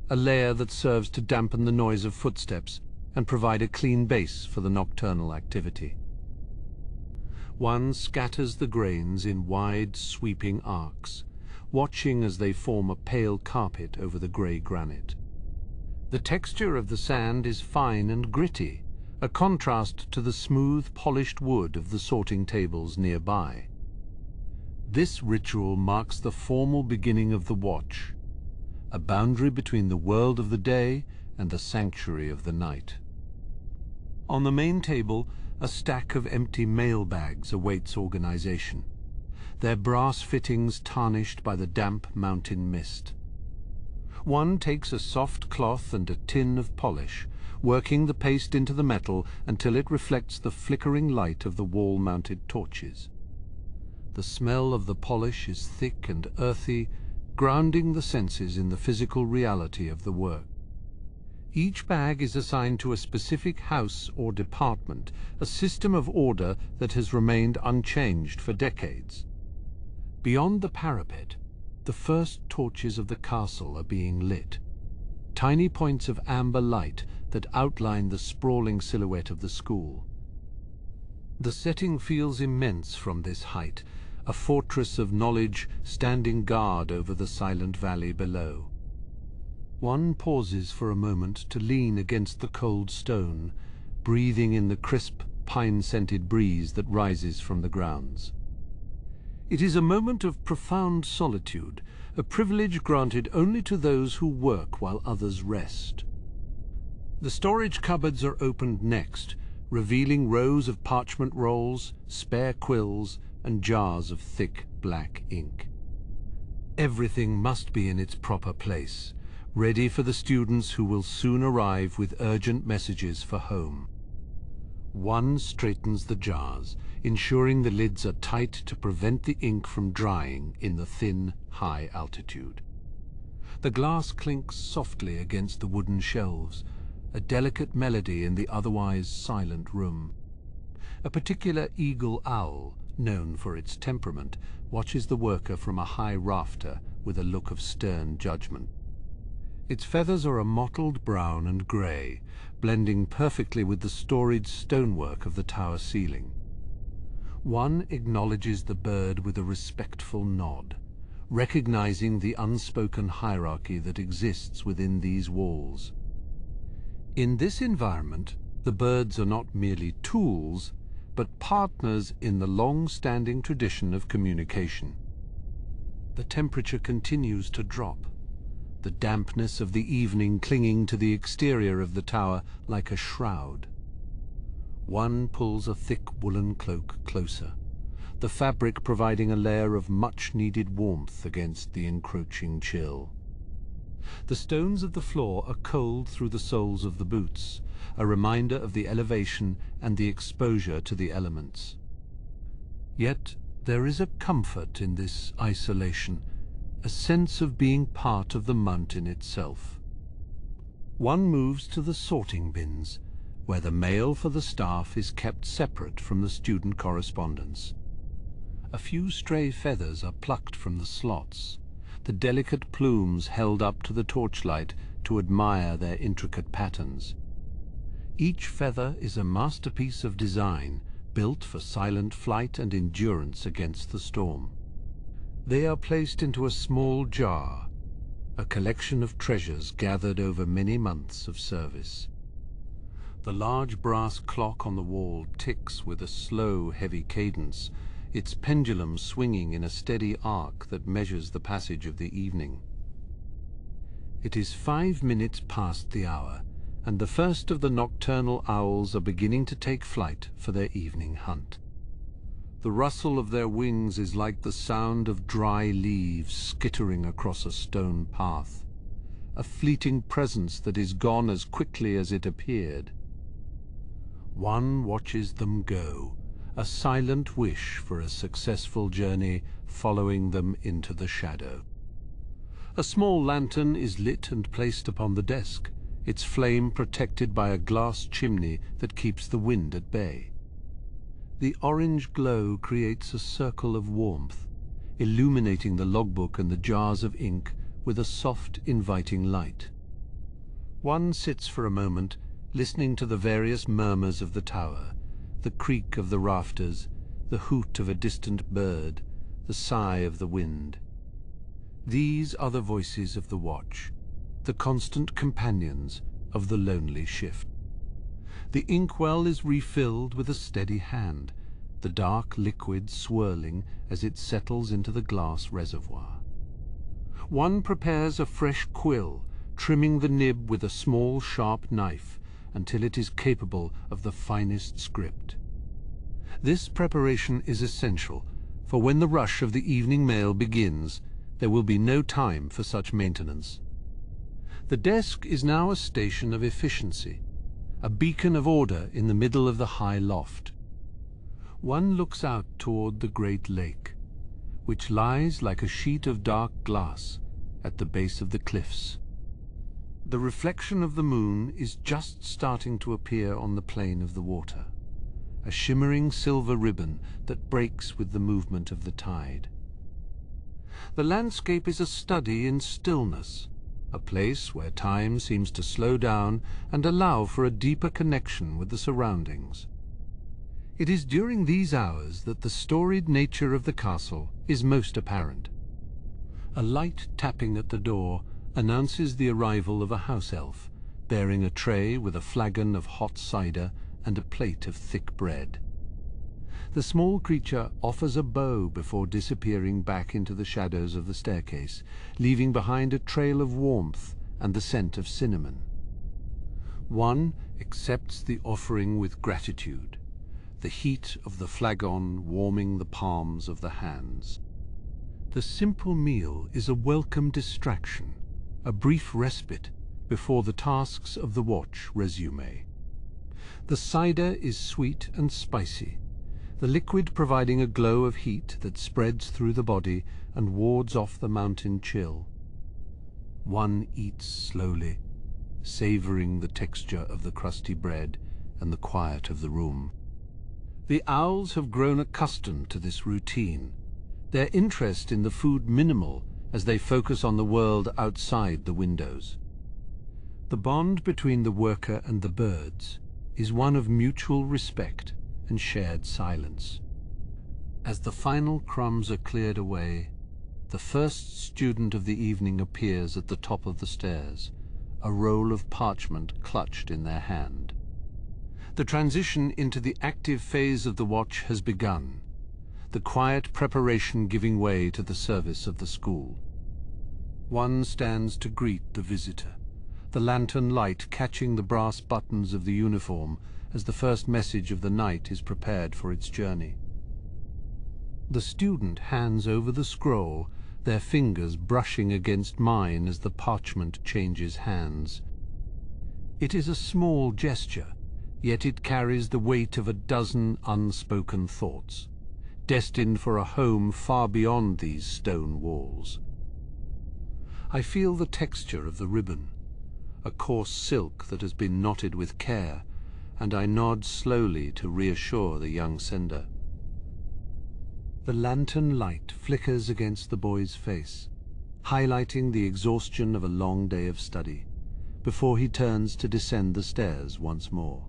a layer that serves to dampen the noise of footsteps and provide a clean base for the nocturnal activity. One scatters the grains in wide, sweeping arcs, watching as they form a pale carpet over the grey granite. The texture of the sand is fine and gritty, a contrast to the smooth, polished wood of the sorting tables nearby. This ritual marks the formal beginning of the watch, a boundary between the world of the day and the sanctuary of the night. On the main table, a stack of empty mail bags awaits organization, their brass fittings tarnished by the damp mountain mist. One takes a soft cloth and a tin of polish, working the paste into the metal until it reflects the flickering light of the wall-mounted torches. The smell of the polish is thick and earthy, grounding the senses in the physical reality of the work. Each bag is assigned to a specific house or department, a system of order that has remained unchanged for decades. Beyond the parapet, the first torches of the castle are being lit, tiny points of amber light that outline the sprawling silhouette of the school. The setting feels immense from this height, a fortress of knowledge standing guard over the silent valley below. One pauses for a moment to lean against the cold stone, breathing in the crisp, pine-scented breeze that rises from the grounds. It is a moment of profound solitude, a privilege granted only to those who work while others rest. The storage cupboards are opened next, revealing rows of parchment rolls, spare quills, and jars of thick black ink. Everything must be in its proper place, ready for the students who will soon arrive with urgent messages for home. One straightens the jars, ensuring the lids are tight to prevent the ink from drying in the thin, high altitude. The glass clinks softly against the wooden shelves, a delicate melody in the otherwise silent room. A particular eagle owl, known for its temperament, watches the worker from a high rafter with a look of stern judgment. Its feathers are a mottled brown and grey, blending perfectly with the storied stonework of the tower ceiling. One acknowledges the bird with a respectful nod, recognizing the unspoken hierarchy that exists within these walls. In this environment, the birds are not merely tools, but partners in the long-standing tradition of communication. The temperature continues to drop, the dampness of the evening clinging to the exterior of the tower like a shroud. One pulls a thick woolen cloak closer, the fabric providing a layer of much-needed warmth against the encroaching chill. The stones of the floor are cold through the soles of the boots, a reminder of the elevation and the exposure to the elements. Yet there is a comfort in this isolation, a sense of being part of the mountain itself. One moves to the sorting bins, where the mail for the staff is kept separate from the student correspondence. A few stray feathers are plucked from the slots, the delicate plumes held up to the torchlight to admire their intricate patterns. Each feather is a masterpiece of design, built for silent flight and endurance against the storm. They are placed into a small jar, a collection of treasures gathered over many months of service. The large brass clock on the wall ticks with a slow, heavy cadence, its pendulum swinging in a steady arc that measures the passage of the evening. It is 5 minutes past the hour, and the first of the nocturnal owls are beginning to take flight for their evening hunt. The rustle of their wings is like the sound of dry leaves skittering across a stone path, a fleeting presence that is gone as quickly as it appeared. One watches them go, a silent wish for a successful journey following them into the shadow. A small lantern is lit and placed upon the desk, its flame protected by a glass chimney that keeps the wind at bay. The orange glow creates a circle of warmth, illuminating the logbook and the jars of ink with a soft, inviting light. One sits for a moment, listening to the various murmurs of the tower, the creak of the rafters, the hoot of a distant bird, the sigh of the wind. These are the voices of the watch, the constant companions of the lonely shift. The inkwell is refilled with a steady hand, the dark liquid swirling as it settles into the glass reservoir. One prepares a fresh quill, trimming the nib with a small sharp knife until it is capable of the finest script. This preparation is essential, for when the rush of the evening mail begins, there will be no time for such maintenance. The desk is now a station of efficiency, a beacon of order in the middle of the high loft. One looks out toward the great lake, which lies like a sheet of dark glass at the base of the cliffs. The reflection of the moon is just starting to appear on the plane of the water, a shimmering silver ribbon that breaks with the movement of the tide. The landscape is a study in stillness, a place where time seems to slow down and allow for a deeper connection with the surroundings. It is during these hours that the storied nature of the castle is most apparent. A light tapping at the door announces the arrival of a house elf, bearing a tray with a flagon of hot cider and a plate of thick bread. The small creature offers a bow before disappearing back into the shadows of the staircase, leaving behind a trail of warmth and the scent of cinnamon. One accepts the offering with gratitude, the heat of the flagon warming the palms of the hands. The simple meal is a welcome distraction, a brief respite before the tasks of the watch resume. The cider is sweet and spicy, the liquid providing a glow of heat that spreads through the body and wards off the mountain chill. One eats slowly, savoring the texture of the crusty bread and the quiet of the room. The owls have grown accustomed to this routine, their interest in the food minimal as they focus on the world outside the windows. The bond between the worker and the birds is one of mutual respect and shared silence. As the final crumbs are cleared away, the first student of the evening appears at the top of the stairs, a roll of parchment clutched in their hand. The transition into the active phase of the watch has begun, the quiet preparation giving way to the service of the school. One stands to greet the visitor, the lantern light catching the brass buttons of the uniform as the first message of the night is prepared for its journey. The student hands over the scroll, their fingers brushing against mine as the parchment changes hands. It is a small gesture, yet it carries the weight of a dozen unspoken thoughts, destined for a home far beyond these stone walls. I feel the texture of the ribbon, a coarse silk that has been knotted with care, and I nod slowly to reassure the young sender. The lantern light flickers against the boy's face, highlighting the exhaustion of a long day of study, before he turns to descend the stairs once more.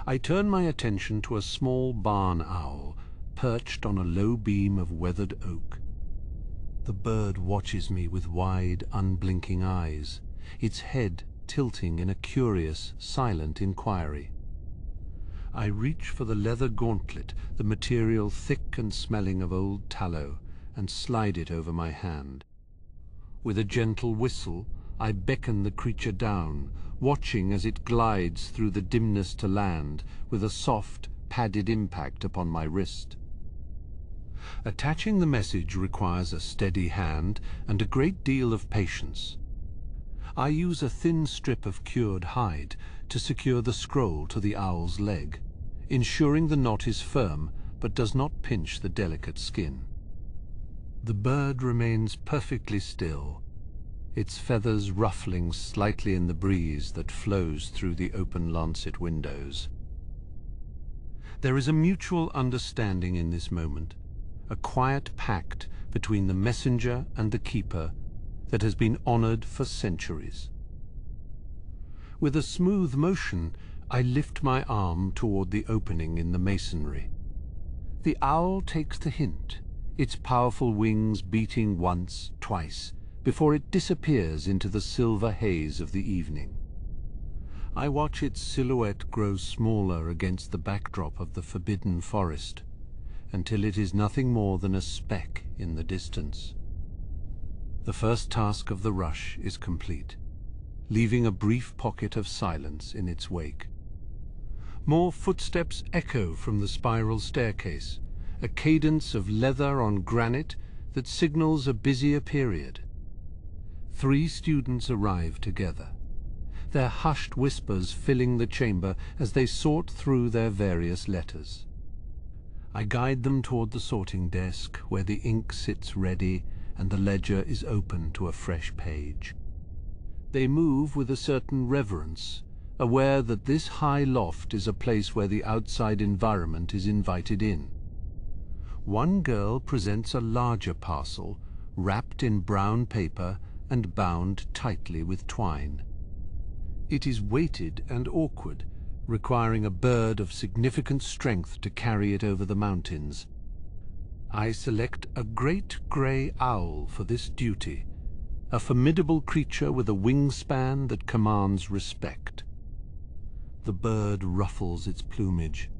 I turn my attention to a small barn owl perched on a low beam of weathered oak. The bird watches me with wide, unblinking eyes, its head tilting in a curious, silent inquiry. I reach for the leather gauntlet, the material thick and smelling of old tallow, and slide it over my hand. With a gentle whistle, I beckon the creature down, watching as it glides through the dimness to land with a soft, padded impact upon my wrist. Attaching the message requires a steady hand and a great deal of patience. I use a thin strip of cured hide to secure the scroll to the owl's leg, ensuring the knot is firm but does not pinch the delicate skin. The bird remains perfectly still, its feathers ruffling slightly in the breeze that flows through the open lancet windows. There is a mutual understanding in this moment, a quiet pact between the messenger and the keeper that has been honored for centuries. With a smooth motion, I lift my arm toward the opening in the masonry. The owl takes the hint, its powerful wings beating once, twice, before it disappears into the silver haze of the evening. I watch its silhouette grow smaller against the backdrop of the forbidden forest, until it is nothing more than a speck in the distance. The first task of the rush is complete, leaving a brief pocket of silence in its wake. More footsteps echo from the spiral staircase, a cadence of leather on granite that signals a busier period. 3 students arrive together, their hushed whispers filling the chamber as they sort through their various letters. I guide them toward the sorting desk, where the ink sits ready and the ledger is open to a fresh page. They move with a certain reverence, aware that this high loft is a place where the outside environment is invited in. One girl presents a larger parcel, wrapped in brown paper and bound tightly with twine. It is weighted and awkward, requiring a bird of significant strength to carry it over the mountains. I select a great grey owl for this duty, a formidable creature with a wingspan that commands respect. The bird ruffles its plumage,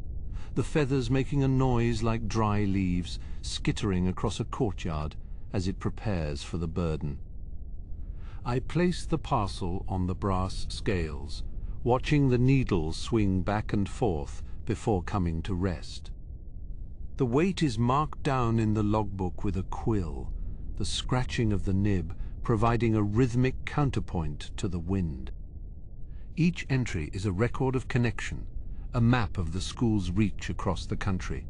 the feathers making a noise like dry leaves skittering across a courtyard as it prepares for the burden. I place the parcel on the brass scales, watching the needles swing back and forth before coming to rest. The weight is marked down in the logbook with a quill, the scratching of the nib providing a rhythmic counterpoint to the wind. Each entry is a record of connection, a map of the school's reach across the country.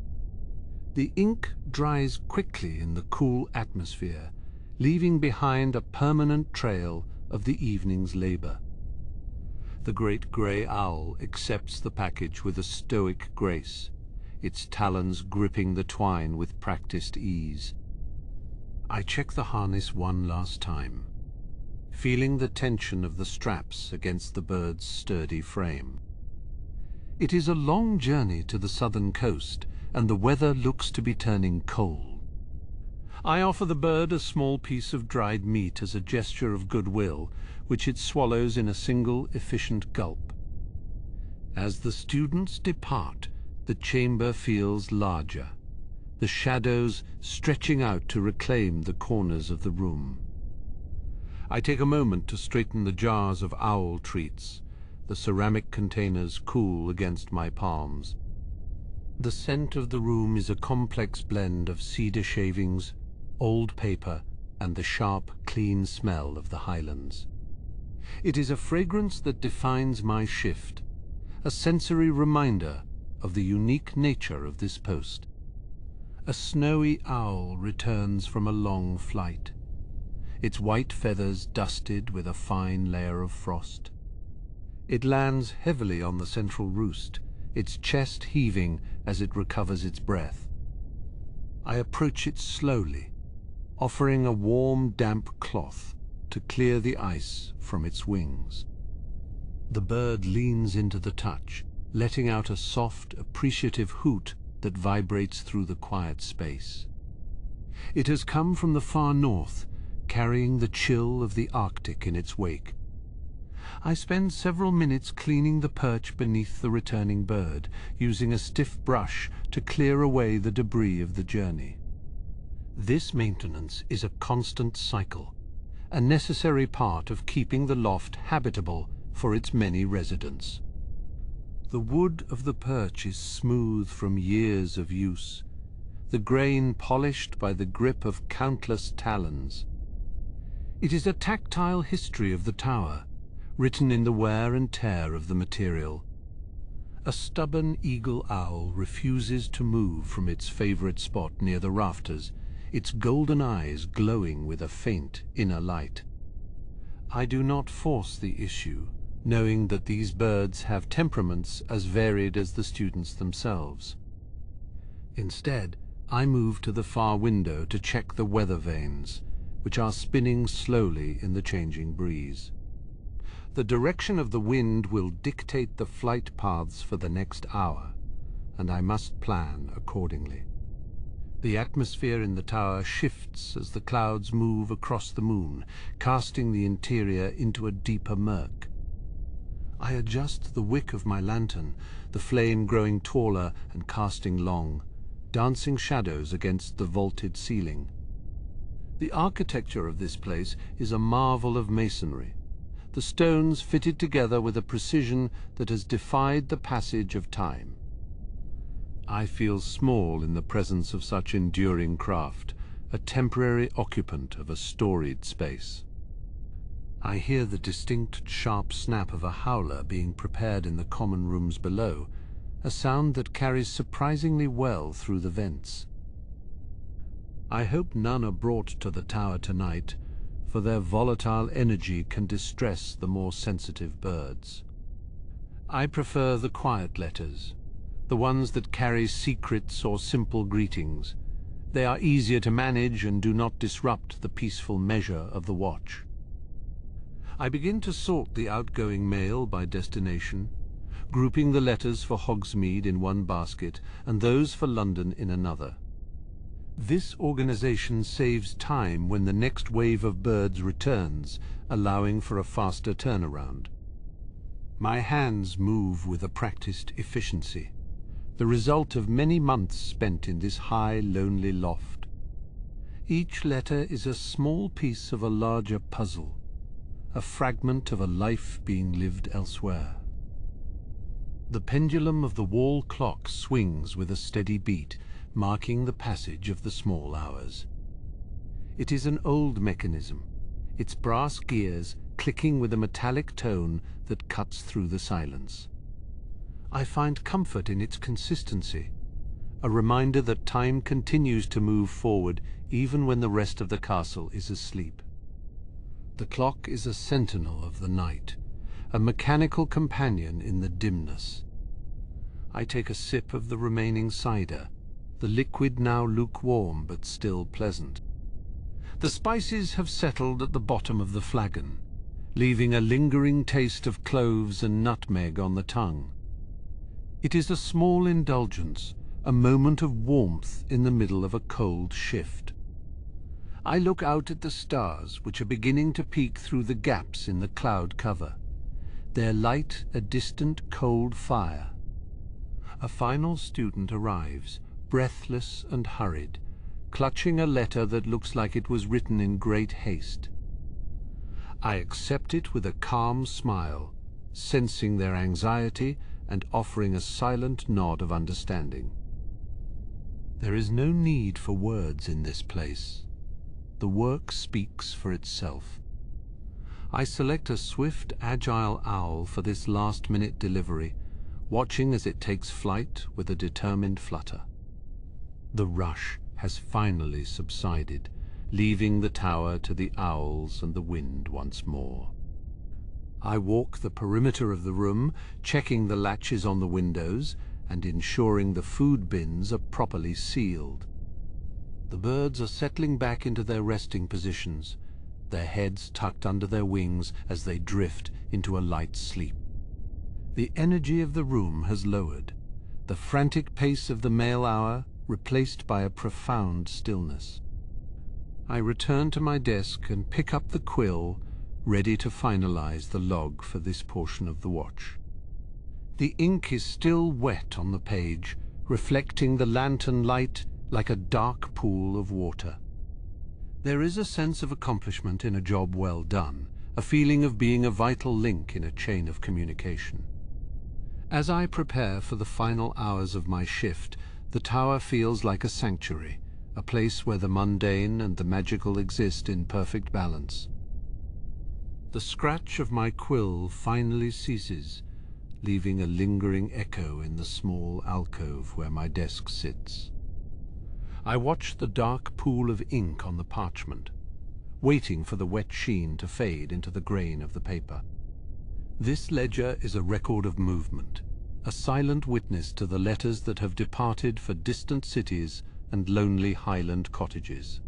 The ink dries quickly in the cool atmosphere, leaving behind a permanent trail of the evening's labor. The great grey owl accepts the package with a stoic grace, its talons gripping the twine with practiced ease. I check the harness one last time, feeling the tension of the straps against the bird's sturdy frame. It is a long journey to the southern coast, and the weather looks to be turning cold. I offer the bird a small piece of dried meat as a gesture of goodwill, which it swallows in a single efficient gulp. As the students depart, the chamber feels larger, the shadows stretching out to reclaim the corners of the room. I take a moment to straighten the jars of owl treats, the ceramic containers cool against my palms. The scent of the room is a complex blend of cedar shavings, old paper, and the sharp, clean smell of the highlands. It is a fragrance that defines my shift, a sensory reminder of the unique nature of this post. A snowy owl returns from a long flight, its white feathers dusted with a fine layer of frost. It lands heavily on the central roost, its chest heaving as it recovers its breath. I approach it slowly, offering a warm, damp cloth to clear the ice from its wings. The bird leans into the touch, letting out a soft, appreciative hoot that vibrates through the quiet space. It has come from the far north, carrying the chill of the Arctic in its wake. I spend several minutes cleaning the perch beneath the returning bird, using a stiff brush to clear away the debris of the journey. This maintenance is a constant cycle, a necessary part of keeping the loft habitable for its many residents. The wood of the perch is smooth from years of use, the grain polished by the grip of countless talons. It is a tactile history of the tower, written in the wear and tear of the material. A stubborn eagle owl refuses to move from its favorite spot near the rafters, its golden eyes glowing with a faint inner light. I do not force the issue, knowing that these birds have temperaments as varied as the students themselves. Instead, I move to the far window to check the weather vanes, which are spinning slowly in the changing breeze. The direction of the wind will dictate the flight paths for the next hour, and I must plan accordingly. The atmosphere in the tower shifts as the clouds move across the moon, casting the interior into a deeper murk. I adjust the wick of my lantern, the flame growing taller and casting long, dancing shadows against the vaulted ceiling. The architecture of this place is a marvel of masonry, the stones fitted together with a precision that has defied the passage of time. I feel small in the presence of such enduring craft, a temporary occupant of a storied space. I hear the distinct, sharp snap of a howler being prepared in the common rooms below, a sound that carries surprisingly well through the vents. I hope none are brought to the tower tonight, for their volatile energy can distress the more sensitive birds. I prefer the quiet letters, the ones that carry secrets or simple greetings. They are easier to manage and do not disrupt the peaceful measure of the watch. I begin to sort the outgoing mail by destination, grouping the letters for Hogsmeade in one basket and those for London in another. This organization saves time when the next wave of birds returns, allowing for a faster turnaround. My hands move with a practiced efficiency, the result of many months spent in this high, lonely loft. Each letter is a small piece of a larger puzzle, a fragment of a life being lived elsewhere. The pendulum of the wall clock swings with a steady beat, marking the passage of the small hours. It is an old mechanism, its brass gears clicking with a metallic tone that cuts through the silence. I find comfort in its consistency, a reminder that time continues to move forward even when the rest of the castle is asleep. The clock is a sentinel of the night, a mechanical companion in the dimness. I take a sip of the remaining cider, the liquid now lukewarm but still pleasant. The spices have settled at the bottom of the flagon, leaving a lingering taste of cloves and nutmeg on the tongue. It is a small indulgence, a moment of warmth in the middle of a cold shift. I look out at the stars, which are beginning to peek through the gaps in the cloud cover, their light a distant cold fire. A final student arrives, breathless and hurried, clutching a letter that looks like it was written in great haste. I accept it with a calm smile, sensing their anxiety and offering a silent nod of understanding. There is no need for words in this place. The work speaks for itself. I select a swift, agile owl for this last-minute delivery, watching as it takes flight with a determined flutter. The rush has finally subsided, leaving the tower to the owls and the wind once more. I walk the perimeter of the room, checking the latches on the windows and ensuring the food bins are properly sealed. The birds are settling back into their resting positions, their heads tucked under their wings as they drift into a light sleep. The energy of the room has lowered, the frantic pace of the mail hour replaced by a profound stillness. I return to my desk and pick up the quill, ready to finalize the log for this portion of the watch. The ink is still wet on the page, reflecting the lantern light like a dark pool of water. There is a sense of accomplishment in a job well done, a feeling of being a vital link in a chain of communication. As I prepare for the final hours of my shift, the tower feels like a sanctuary, a place where the mundane and the magical exist in perfect balance. The scratch of my quill finally ceases, leaving a lingering echo in the small alcove where my desk sits. I watch the dark pool of ink on the parchment, waiting for the wet sheen to fade into the grain of the paper. This ledger is a record of movement, a silent witness to the letters that have departed for distant cities and lonely highland cottages.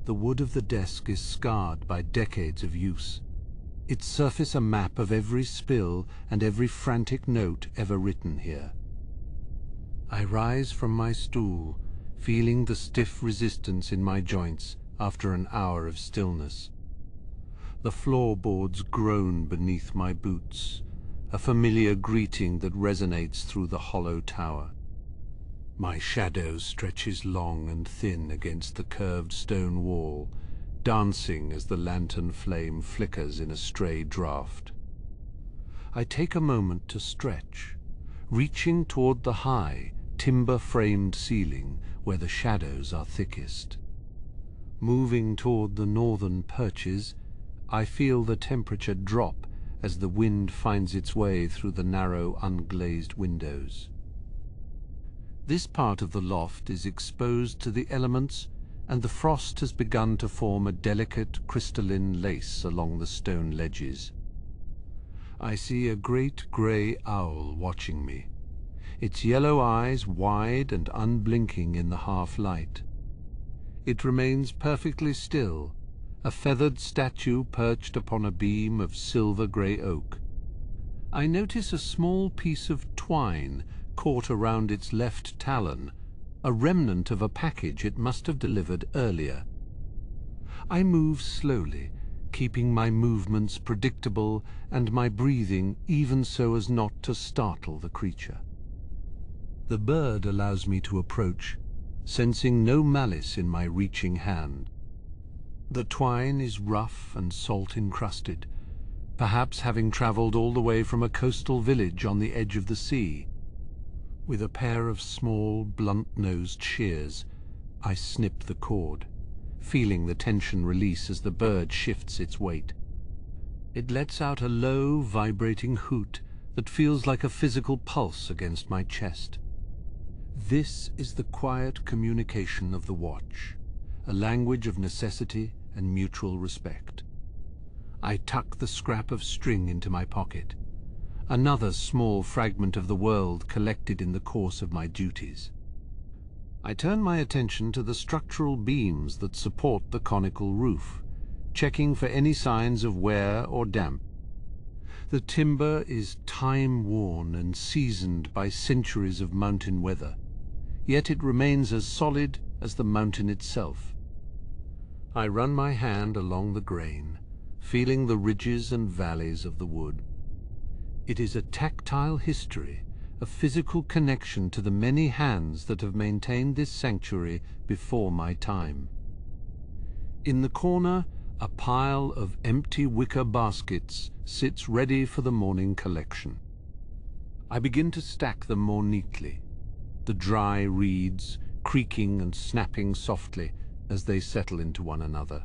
The wood of the desk is scarred by decades of use, its surface a map of every spill and every frantic note ever written here. I rise from my stool, feeling the stiff resistance in my joints after an hour of stillness. The floorboards groan beneath my boots, a familiar greeting that resonates through the hollow tower. My shadow stretches long and thin against the curved stone wall, dancing as the lantern flame flickers in a stray draught. I take a moment to stretch, reaching toward the high, timber-framed ceiling where the shadows are thickest. Moving toward the northern perches, I feel the temperature drop as the wind finds its way through the narrow, unglazed windows. This part of the loft is exposed to the elements, and the frost has begun to form a delicate crystalline lace along the stone ledges. I see a great grey owl watching me, its yellow eyes wide and unblinking in the half-light. It remains perfectly still, a feathered statue perched upon a beam of silver-grey oak. I notice a small piece of twine caught around its left talon, a remnant of a package it must have delivered earlier. I move slowly, keeping my movements predictable and my breathing even so as not to startle the creature. The bird allows me to approach, sensing no malice in my reaching hand. The twine is rough and salt-encrusted, perhaps having traveled all the way from a coastal village on the edge of the sea. With a pair of small, blunt-nosed shears, I snip the cord, feeling the tension release as the bird shifts its weight. It lets out a low, vibrating hoot that feels like a physical pulse against my chest. This is the quiet communication of the watch, a language of necessity and mutual respect. I tuck the scrap of string into my pocket, another small fragment of the world collected in the course of my duties. I turn my attention to the structural beams that support the conical roof, checking for any signs of wear or damp. The timber is time-worn and seasoned by centuries of mountain weather, yet it remains as solid as the mountain itself. I run my hand along the grain, feeling the ridges and valleys of the wood. It is a tactile history, a physical connection to the many hands that have maintained this sanctuary before my time. In the corner, a pile of empty wicker baskets sits ready for the morning collection. I begin to stack them more neatly, the dry reeds creaking and snapping softly as they settle into one another.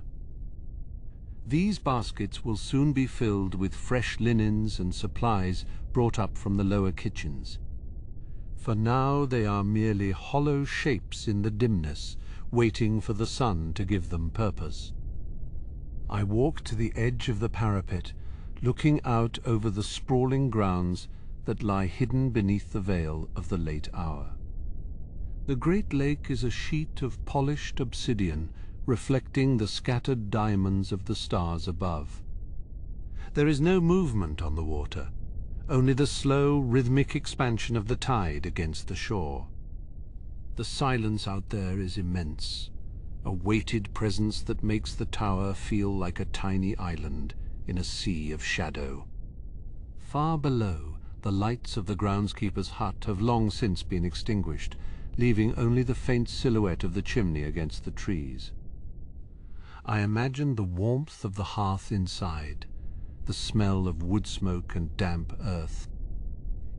These baskets will soon be filled with fresh linens and supplies brought up from the lower kitchens. For now they are merely hollow shapes in the dimness, waiting for the sun to give them purpose. I walk to the edge of the parapet, looking out over the sprawling grounds that lie hidden beneath the veil of the late hour. The great lake is a sheet of polished obsidian, reflecting the scattered diamonds of the stars above. There is no movement on the water, only the slow, rhythmic expansion of the tide against the shore. The silence out there is immense, a weighted presence that makes the tower feel like a tiny island in a sea of shadow. Far below, the lights of the groundskeeper's hut have long since been extinguished, leaving only the faint silhouette of the chimney against the trees. I imagine the warmth of the hearth inside, the smell of wood smoke and damp earth.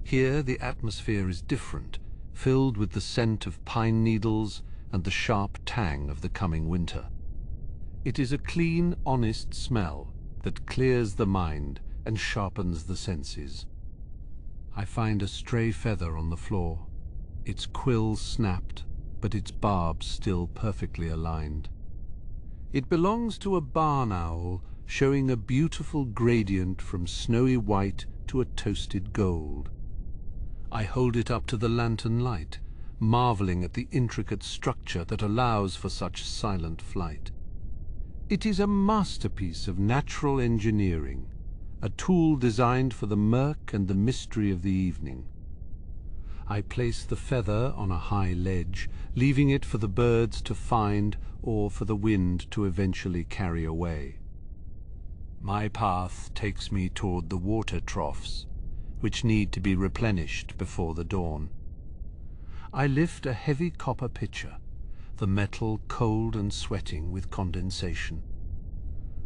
Here the atmosphere is different, filled with the scent of pine needles and the sharp tang of the coming winter. It is a clean, honest smell that clears the mind and sharpens the senses. I find a stray feather on the floor, its quill snapped, but its barbs still perfectly aligned. It belongs to a barn owl, showing a beautiful gradient from snowy white to a toasted gold. I hold it up to the lantern light, marveling at the intricate structure that allows for such silent flight. It is a masterpiece of natural engineering, a tool designed for the murk and the mystery of the evening. I place the feather on a high ledge, leaving it for the birds to find or for the wind to eventually carry away. My path takes me toward the water troughs, which need to be replenished before the dawn. I lift a heavy copper pitcher, the metal cold and sweating with condensation.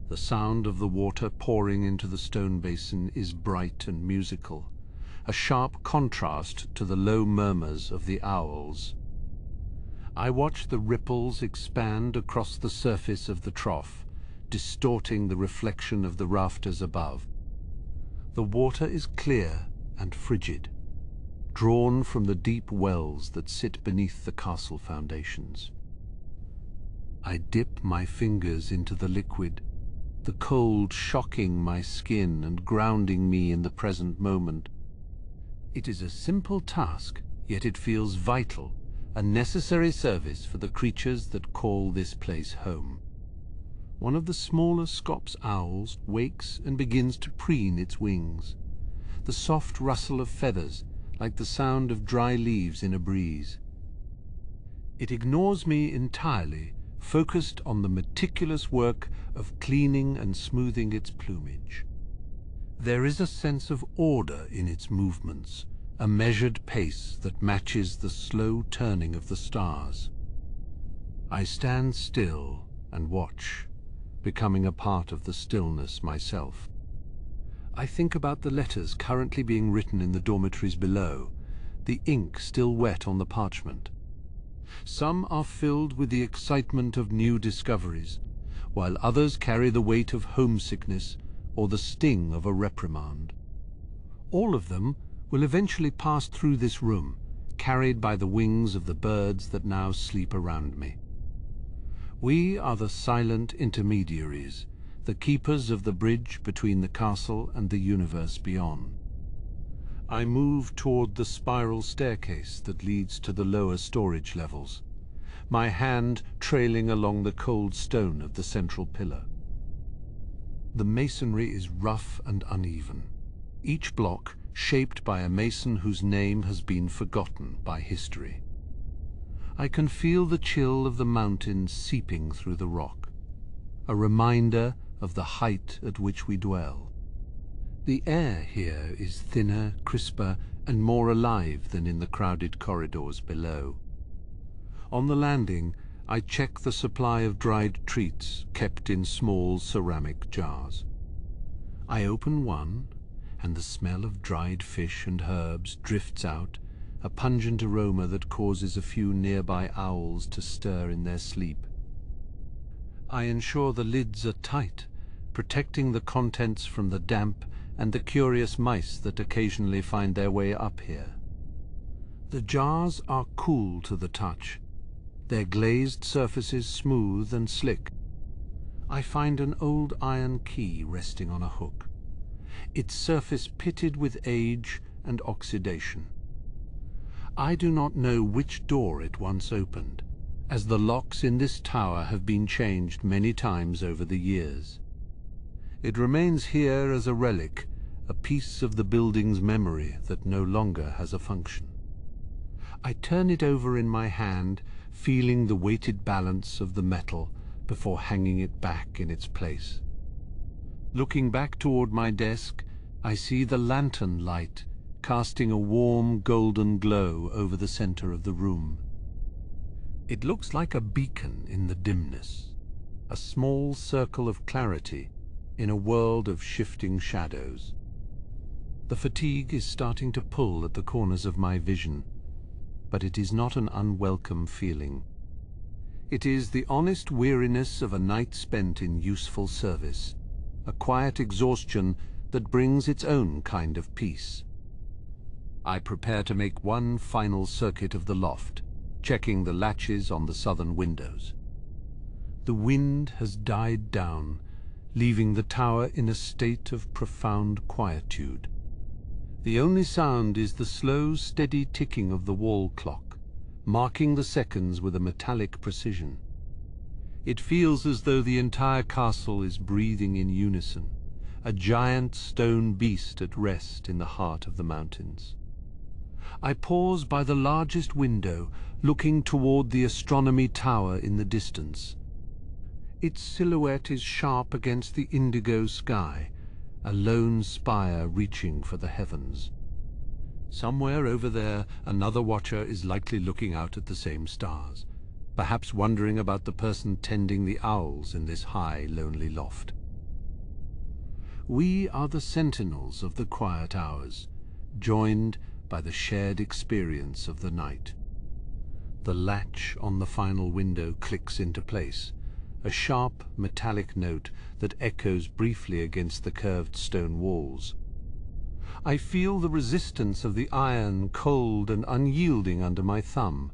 The sound of the water pouring into the stone basin is bright and musical, a sharp contrast to the low murmurs of the owls. I watch the ripples expand across the surface of the trough, distorting the reflection of the rafters above. The water is clear and frigid, drawn from the deep wells that sit beneath the castle foundations. I dip my fingers into the liquid, the cold shocking my skin and grounding me in the present moment. It is a simple task, yet it feels vital, a necessary service for the creatures that call this place home. One of the smaller Scops owls wakes and begins to preen its wings. The soft rustle of feathers, like the sound of dry leaves in a breeze. It ignores me entirely, focused on the meticulous work of cleaning and smoothing its plumage. There is a sense of order in its movements, a measured pace that matches the slow turning of the stars. I stand still and watch, becoming a part of the stillness myself. I think about the letters currently being written in the dormitories below, the ink still wet on the parchment. Some are filled with the excitement of new discoveries, while others carry the weight of homesickness or the sting of a reprimand. All of them will eventually pass through this room, carried by the wings of the birds that now sleep around me. We are the silent intermediaries, the keepers of the bridge between the castle and the universe beyond. I move toward the spiral staircase that leads to the lower storage levels, my hand trailing along the cold stone of the central pillar. The masonry is rough and uneven, each block shaped by a mason whose name has been forgotten by history. I can feel the chill of the mountains seeping through the rock, a reminder of the height at which we dwell. The air here is thinner, crisper, and more alive than in the crowded corridors below. On the landing, I check the supply of dried treats kept in small ceramic jars. I open one, and the smell of dried fish and herbs drifts out, a pungent aroma that causes a few nearby owls to stir in their sleep. I ensure the lids are tight, protecting the contents from the damp and the curious mice that occasionally find their way up here. The jars are cool to the touch, their glazed surfaces smooth and slick. I find an old iron key resting on a hook, its surface pitted with age and oxidation. I do not know which door it once opened, as the locks in this tower have been changed many times over the years. It remains here as a relic, a piece of the building's memory that no longer has a function. I turn it over in my hand, feeling the weighted balance of the metal before hanging it back in its place. Looking back toward my desk, I see the lantern light casting a warm golden glow over the center of the room. It looks like a beacon in the dimness, a small circle of clarity in a world of shifting shadows. The fatigue is starting to pull at the corners of my vision, but it is not an unwelcome feeling. It is the honest weariness of a night spent in useful service, a quiet exhaustion that brings its own kind of peace. I prepare to make one final circuit of the loft, checking the latches on the southern windows. The wind has died down, leaving the tower in a state of profound quietude. The only sound is the slow, steady ticking of the wall clock, marking the seconds with a metallic precision. It feels as though the entire castle is breathing in unison, a giant stone beast at rest in the heart of the mountains. I pause by the largest window, looking toward the astronomy tower in the distance. Its silhouette is sharp against the indigo sky, a lone spire reaching for the heavens. Somewhere over there, another watcher is likely looking out at the same stars, perhaps wondering about the person tending the owls in this high, lonely loft. We are the sentinels of the quiet hours, joined by the shared experience of the night. The latch on the final window clicks into place, a sharp metallic note that echoes briefly against the curved stone walls. I feel the resistance of the iron cold and unyielding under my thumb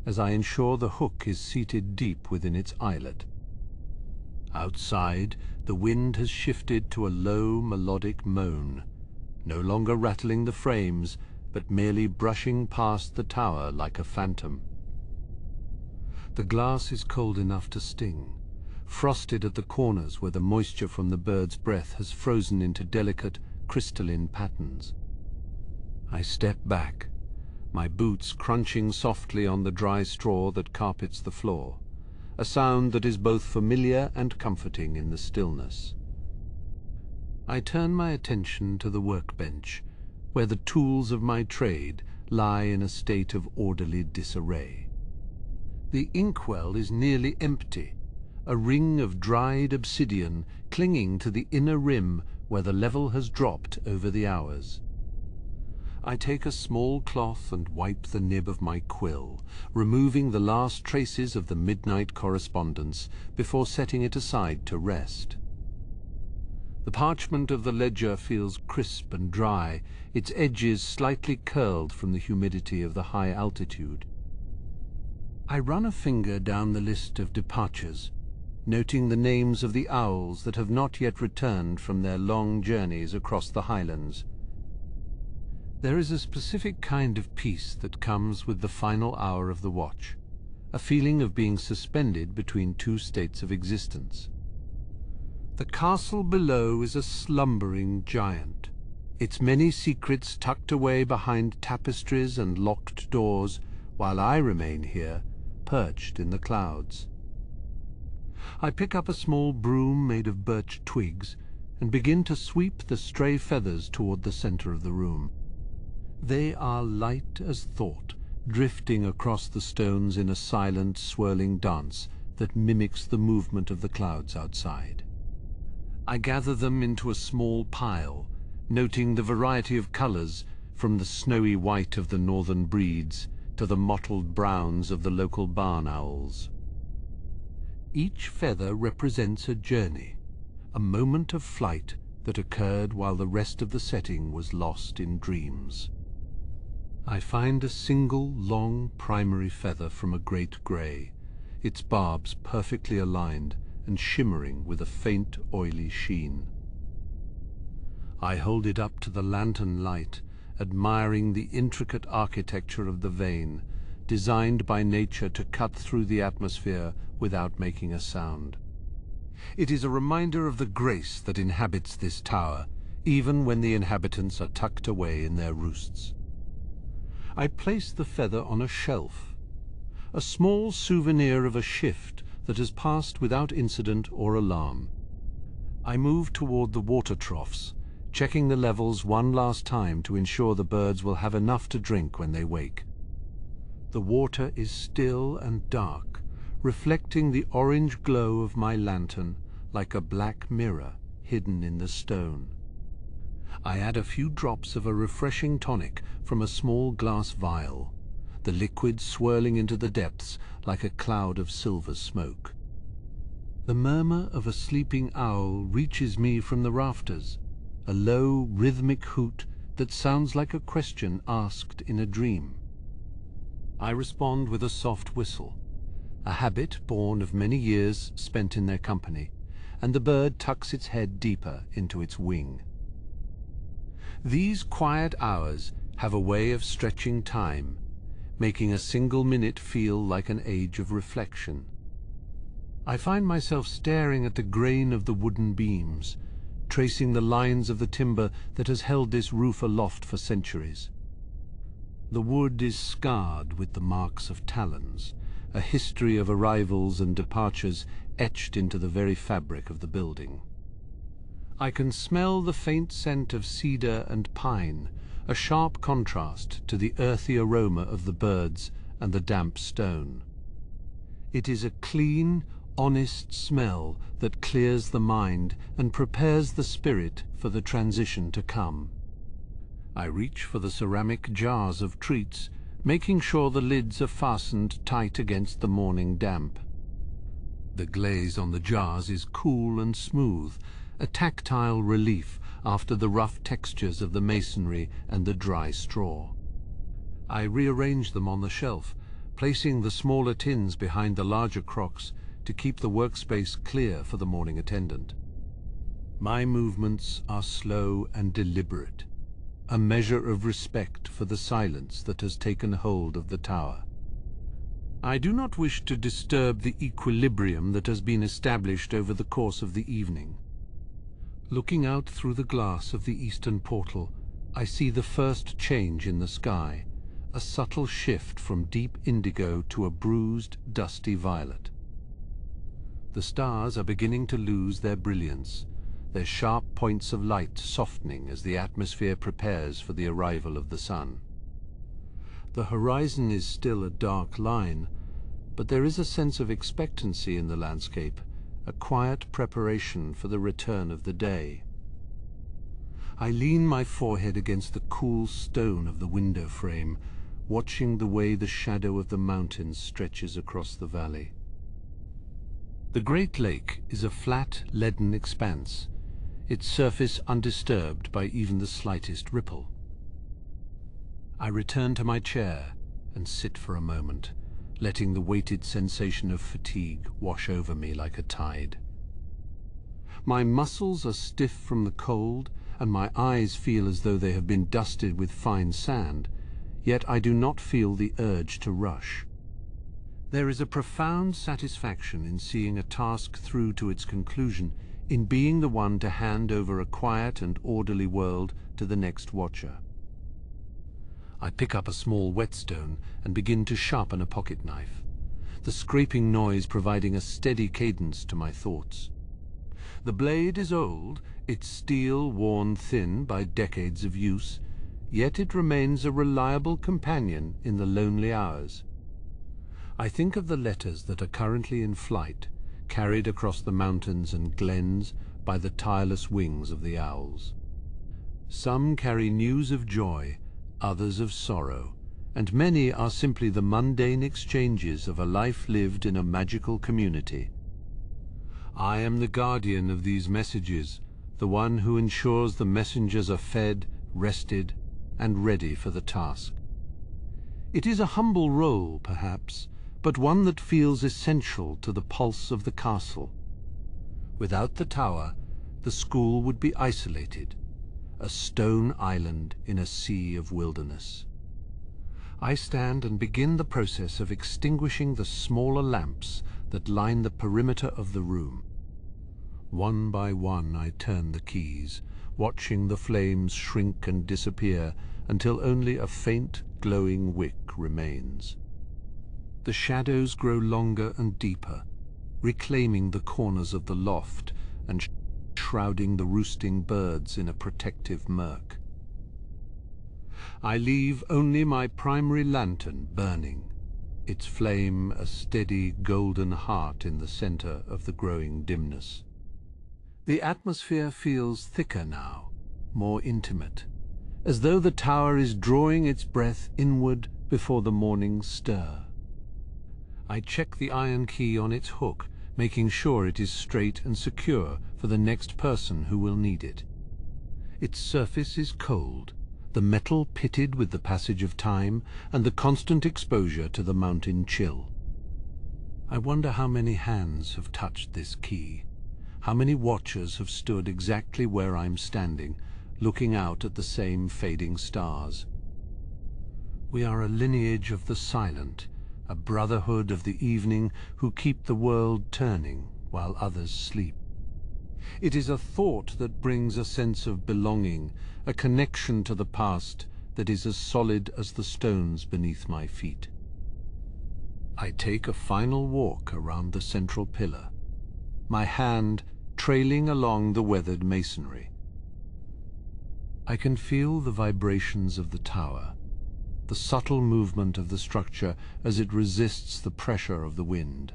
as I ensure the hook is seated deep within its eyelet. Outside, the wind has shifted to a low melodic moan, no longer rattling the frames, but merely brushing past the tower like a phantom. The glass is cold enough to sting, frosted at the corners where the moisture from the bird's breath has frozen into delicate, crystalline patterns. I step back, my boots crunching softly on the dry straw that carpets the floor, a sound that is both familiar and comforting in the stillness. I turn my attention to the workbench, where the tools of my trade lie in a state of orderly disarray. The inkwell is nearly empty, a ring of dried obsidian clinging to the inner rim where the level has dropped over the hours. I take a small cloth and wipe the nib of my quill, removing the last traces of the midnight correspondence before setting it aside to rest. The parchment of the ledger feels crisp and dry, its edges slightly curled from the humidity of the high altitude. I run a finger down the list of departures, noting the names of the owls that have not yet returned from their long journeys across the highlands. There is a specific kind of peace that comes with the final hour of the watch, a feeling of being suspended between two states of existence. The castle below is a slumbering giant, its many secrets tucked away behind tapestries and locked doors, while I remain here, perched in the clouds. I pick up a small broom made of birch twigs and begin to sweep the stray feathers toward the center of the room. They are light as thought, drifting across the stones in a silent, swirling dance that mimics the movement of the clouds outside. I gather them into a small pile, noting the variety of colors, from the snowy white of the northern breeds to the mottled browns of the local barn owls. Each feather represents a journey, a moment of flight that occurred while the rest of the setting was lost in dreams. I find a single long primary feather from a great grey, its barbs perfectly aligned and shimmering with a faint oily sheen. I hold it up to the lantern light, admiring the intricate architecture of the vein, designed by nature to cut through the atmosphere without making a sound. It is a reminder of the grace that inhabits this tower, even when the inhabitants are tucked away in their roosts. I place the feather on a shelf, a small souvenir of a shift that has passed without incident or alarm. I move toward the water troughs, checking the levels one last time to ensure the birds will have enough to drink when they wake. The water is still and dark, reflecting the orange glow of my lantern like a black mirror hidden in the stone. I add a few drops of a refreshing tonic from a small glass vial, the liquid swirling into the depths like a cloud of silver smoke. The murmur of a sleeping owl reaches me from the rafters, a low, rhythmic hoot that sounds like a question asked in a dream. I respond with a soft whistle, a habit born of many years spent in their company, and the bird tucks its head deeper into its wing. These quiet hours have a way of stretching time, making a single minute feel like an age of reflection. I find myself staring at the grain of the wooden beams, tracing the lines of the timber that has held this roof aloft for centuries. The wood is scarred with the marks of talons, a history of arrivals and departures etched into the very fabric of the building. I can smell the faint scent of cedar and pine, a sharp contrast to the earthy aroma of the birds and the damp stone. It is a clean, honest smell that clears the mind and prepares the spirit for the transition to come. I reach for the ceramic jars of treats, making sure the lids are fastened tight against the morning damp. The glaze on the jars is cool and smooth, a tactile relief after the rough textures of the masonry and the dry straw. I rearrange them on the shelf, placing the smaller tins behind the larger crocks to keep the workspace clear for the morning attendant. My movements are slow and deliberate, a measure of respect for the silence that has taken hold of the tower. I do not wish to disturb the equilibrium that has been established over the course of the evening. Looking out through the glass of the eastern portal, I see the first change in the sky, a subtle shift from deep indigo to a bruised, dusty violet. The stars are beginning to lose their brilliance, their sharp points of light softening as the atmosphere prepares for the arrival of the sun. The horizon is still a dark line, but there is a sense of expectancy in the landscape, a quiet preparation for the return of the day. I lean my forehead against the cool stone of the window frame, watching the way the shadow of the mountains stretches across the valley. The Great Lake is a flat, leaden expanse, its surface undisturbed by even the slightest ripple. I return to my chair and sit for a moment, letting the weighted sensation of fatigue wash over me like a tide. My muscles are stiff from the cold, and my eyes feel as though they have been dusted with fine sand, yet I do not feel the urge to rush. There is a profound satisfaction in seeing a task through to its conclusion, in being the one to hand over a quiet and orderly world to the next watcher. I pick up a small whetstone and begin to sharpen a pocket knife, the scraping noise providing a steady cadence to my thoughts. The blade is old, its steel worn thin by decades of use, yet it remains a reliable companion in the lonely hours. I think of the letters that are currently in flight, carried across the mountains and glens by the tireless wings of the owls. Some carry news of joy, others of sorrow, and many are simply the mundane exchanges of a life lived in a magical community. I am the guardian of these messages, the one who ensures the messengers are fed, rested, and ready for the task. It is a humble role, perhaps, but one that feels essential to the pulse of the castle. Without the tower, the school would be isolated, a stone island in a sea of wilderness. I stand and begin the process of extinguishing the smaller lamps that line the perimeter of the room. One by one I turn the keys, watching the flames shrink and disappear until only a faint, glowing wick remains. The shadows grow longer and deeper, reclaiming the corners of the loft and shrouding the roosting birds in a protective murk. I leave only my primary lantern burning, its flame a steady golden heart in the center of the growing dimness. The atmosphere feels thicker now, more intimate, as though the tower is drawing its breath inward before the morning's stir. I check the iron key on its hook, making sure it is straight and secure for the next person who will need it. Its surface is cold, the metal pitted with the passage of time and the constant exposure to the mountain chill. I wonder how many hands have touched this key, how many watchers have stood exactly where I'm standing, looking out at the same fading stars. We are a lineage of the silent, a brotherhood of the evening who keep the world turning while others sleep. It is a thought that brings a sense of belonging, a connection to the past that is as solid as the stones beneath my feet. I take a final walk around the central pillar, my hand trailing along the weathered masonry. I can feel the vibrations of the tower, the subtle movement of the structure as it resists the pressure of the wind.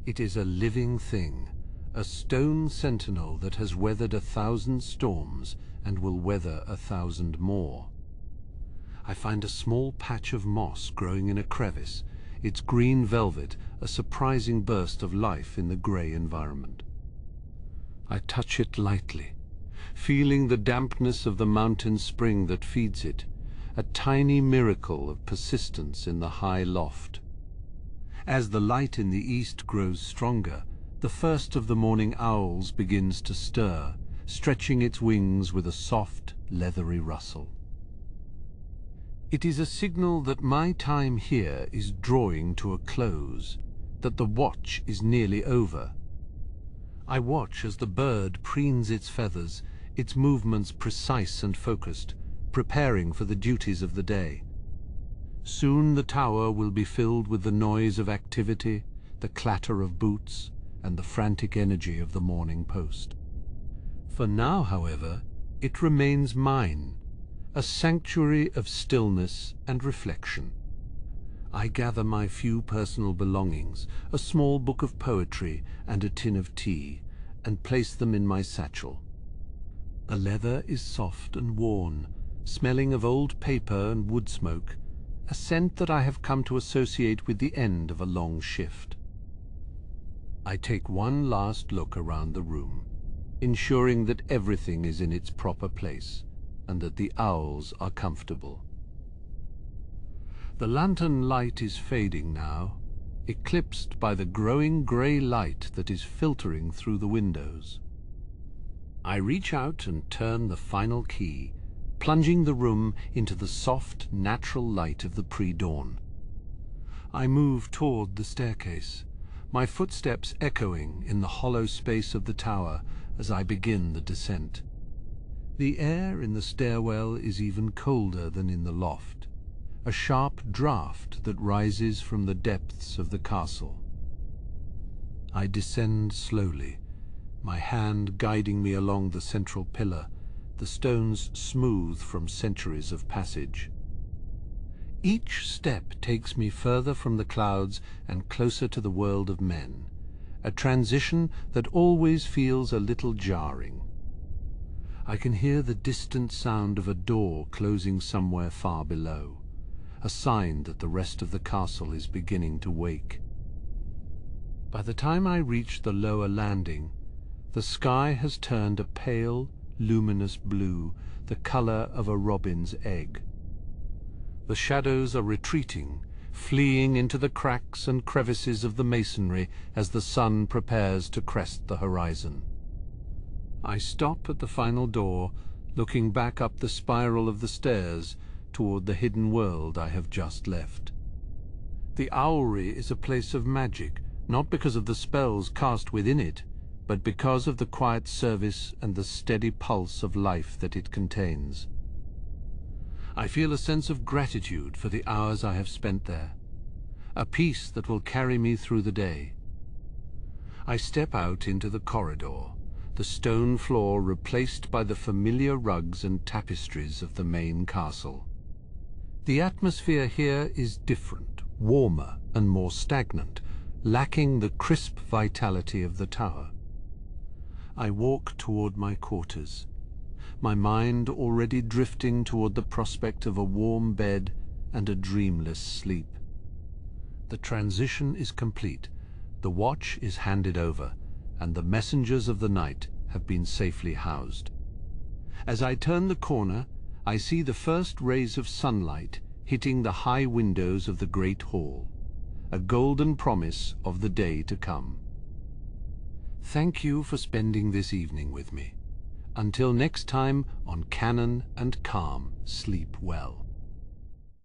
It is a living thing, a stone sentinel that has weathered 1,000 storms and will weather 1,000 more. I find a small patch of moss growing in a crevice, its green velvet a surprising burst of life in the grey environment. I touch it lightly, feeling the dampness of the mountain spring that feeds it, a tiny miracle of persistence in the high loft. As the light in the east grows stronger, the first of the morning owls begins to stir, stretching its wings with a soft, leathery rustle. It is a signal that my time here is drawing to a close, that the watch is nearly over. I watch as the bird preens its feathers, its movements precise and focused, preparing for the duties of the day. Soon the tower will be filled with the noise of activity, the clatter of boots, and the frantic energy of the morning post. For now, however, it remains mine, a sanctuary of stillness and reflection. I gather my few personal belongings, a small book of poetry and a tin of tea, and place them in my satchel. The leather is soft and worn, smelling of old paper and wood smoke, a scent that I have come to associate with the end of a long shift. I take one last look around the room, ensuring that everything is in its proper place and that the owls are comfortable. The lantern light is fading now, eclipsed by the growing grey light that is filtering through the windows. I reach out and turn the final key, plunging the room into the soft, natural light of the pre-dawn. I move toward the staircase, my footsteps echoing in the hollow space of the tower as I begin the descent. The air in the stairwell is even colder than in the loft, a sharp draught that rises from the depths of the castle. I descend slowly, my hand guiding me along the central pillar, the stones smooth from centuries of passage. Each step takes me further from the clouds and closer to the world of men, a transition that always feels a little jarring. I can hear the distant sound of a door closing somewhere far below, a sign that the rest of the castle is beginning to wake. By the time I reach the lower landing, the sky has turned a pale, luminous blue, the color of a robin's egg. The shadows are retreating, fleeing into the cracks and crevices of the masonry as the sun prepares to crest the horizon. I stop at the final door, looking back up the spiral of the stairs toward the hidden world I have just left. The Owlery is a place of magic, not because of the spells cast within it, but because of the quiet service and the steady pulse of life that it contains. I feel a sense of gratitude for the hours I have spent there, a peace that will carry me through the day. I step out into the corridor, the stone floor replaced by the familiar rugs and tapestries of the main castle. The atmosphere here is different, warmer and more stagnant, lacking the crisp vitality of the tower. I walk toward my quarters, my mind already drifting toward the prospect of a warm bed and a dreamless sleep. The transition is complete, the watch is handed over, and the messengers of the night have been safely housed. As I turn the corner, I see the first rays of sunlight hitting the high windows of the great hall, a golden promise of the day to come. Thank you for spending this evening with me. Until next time on Canon and Calm, sleep well.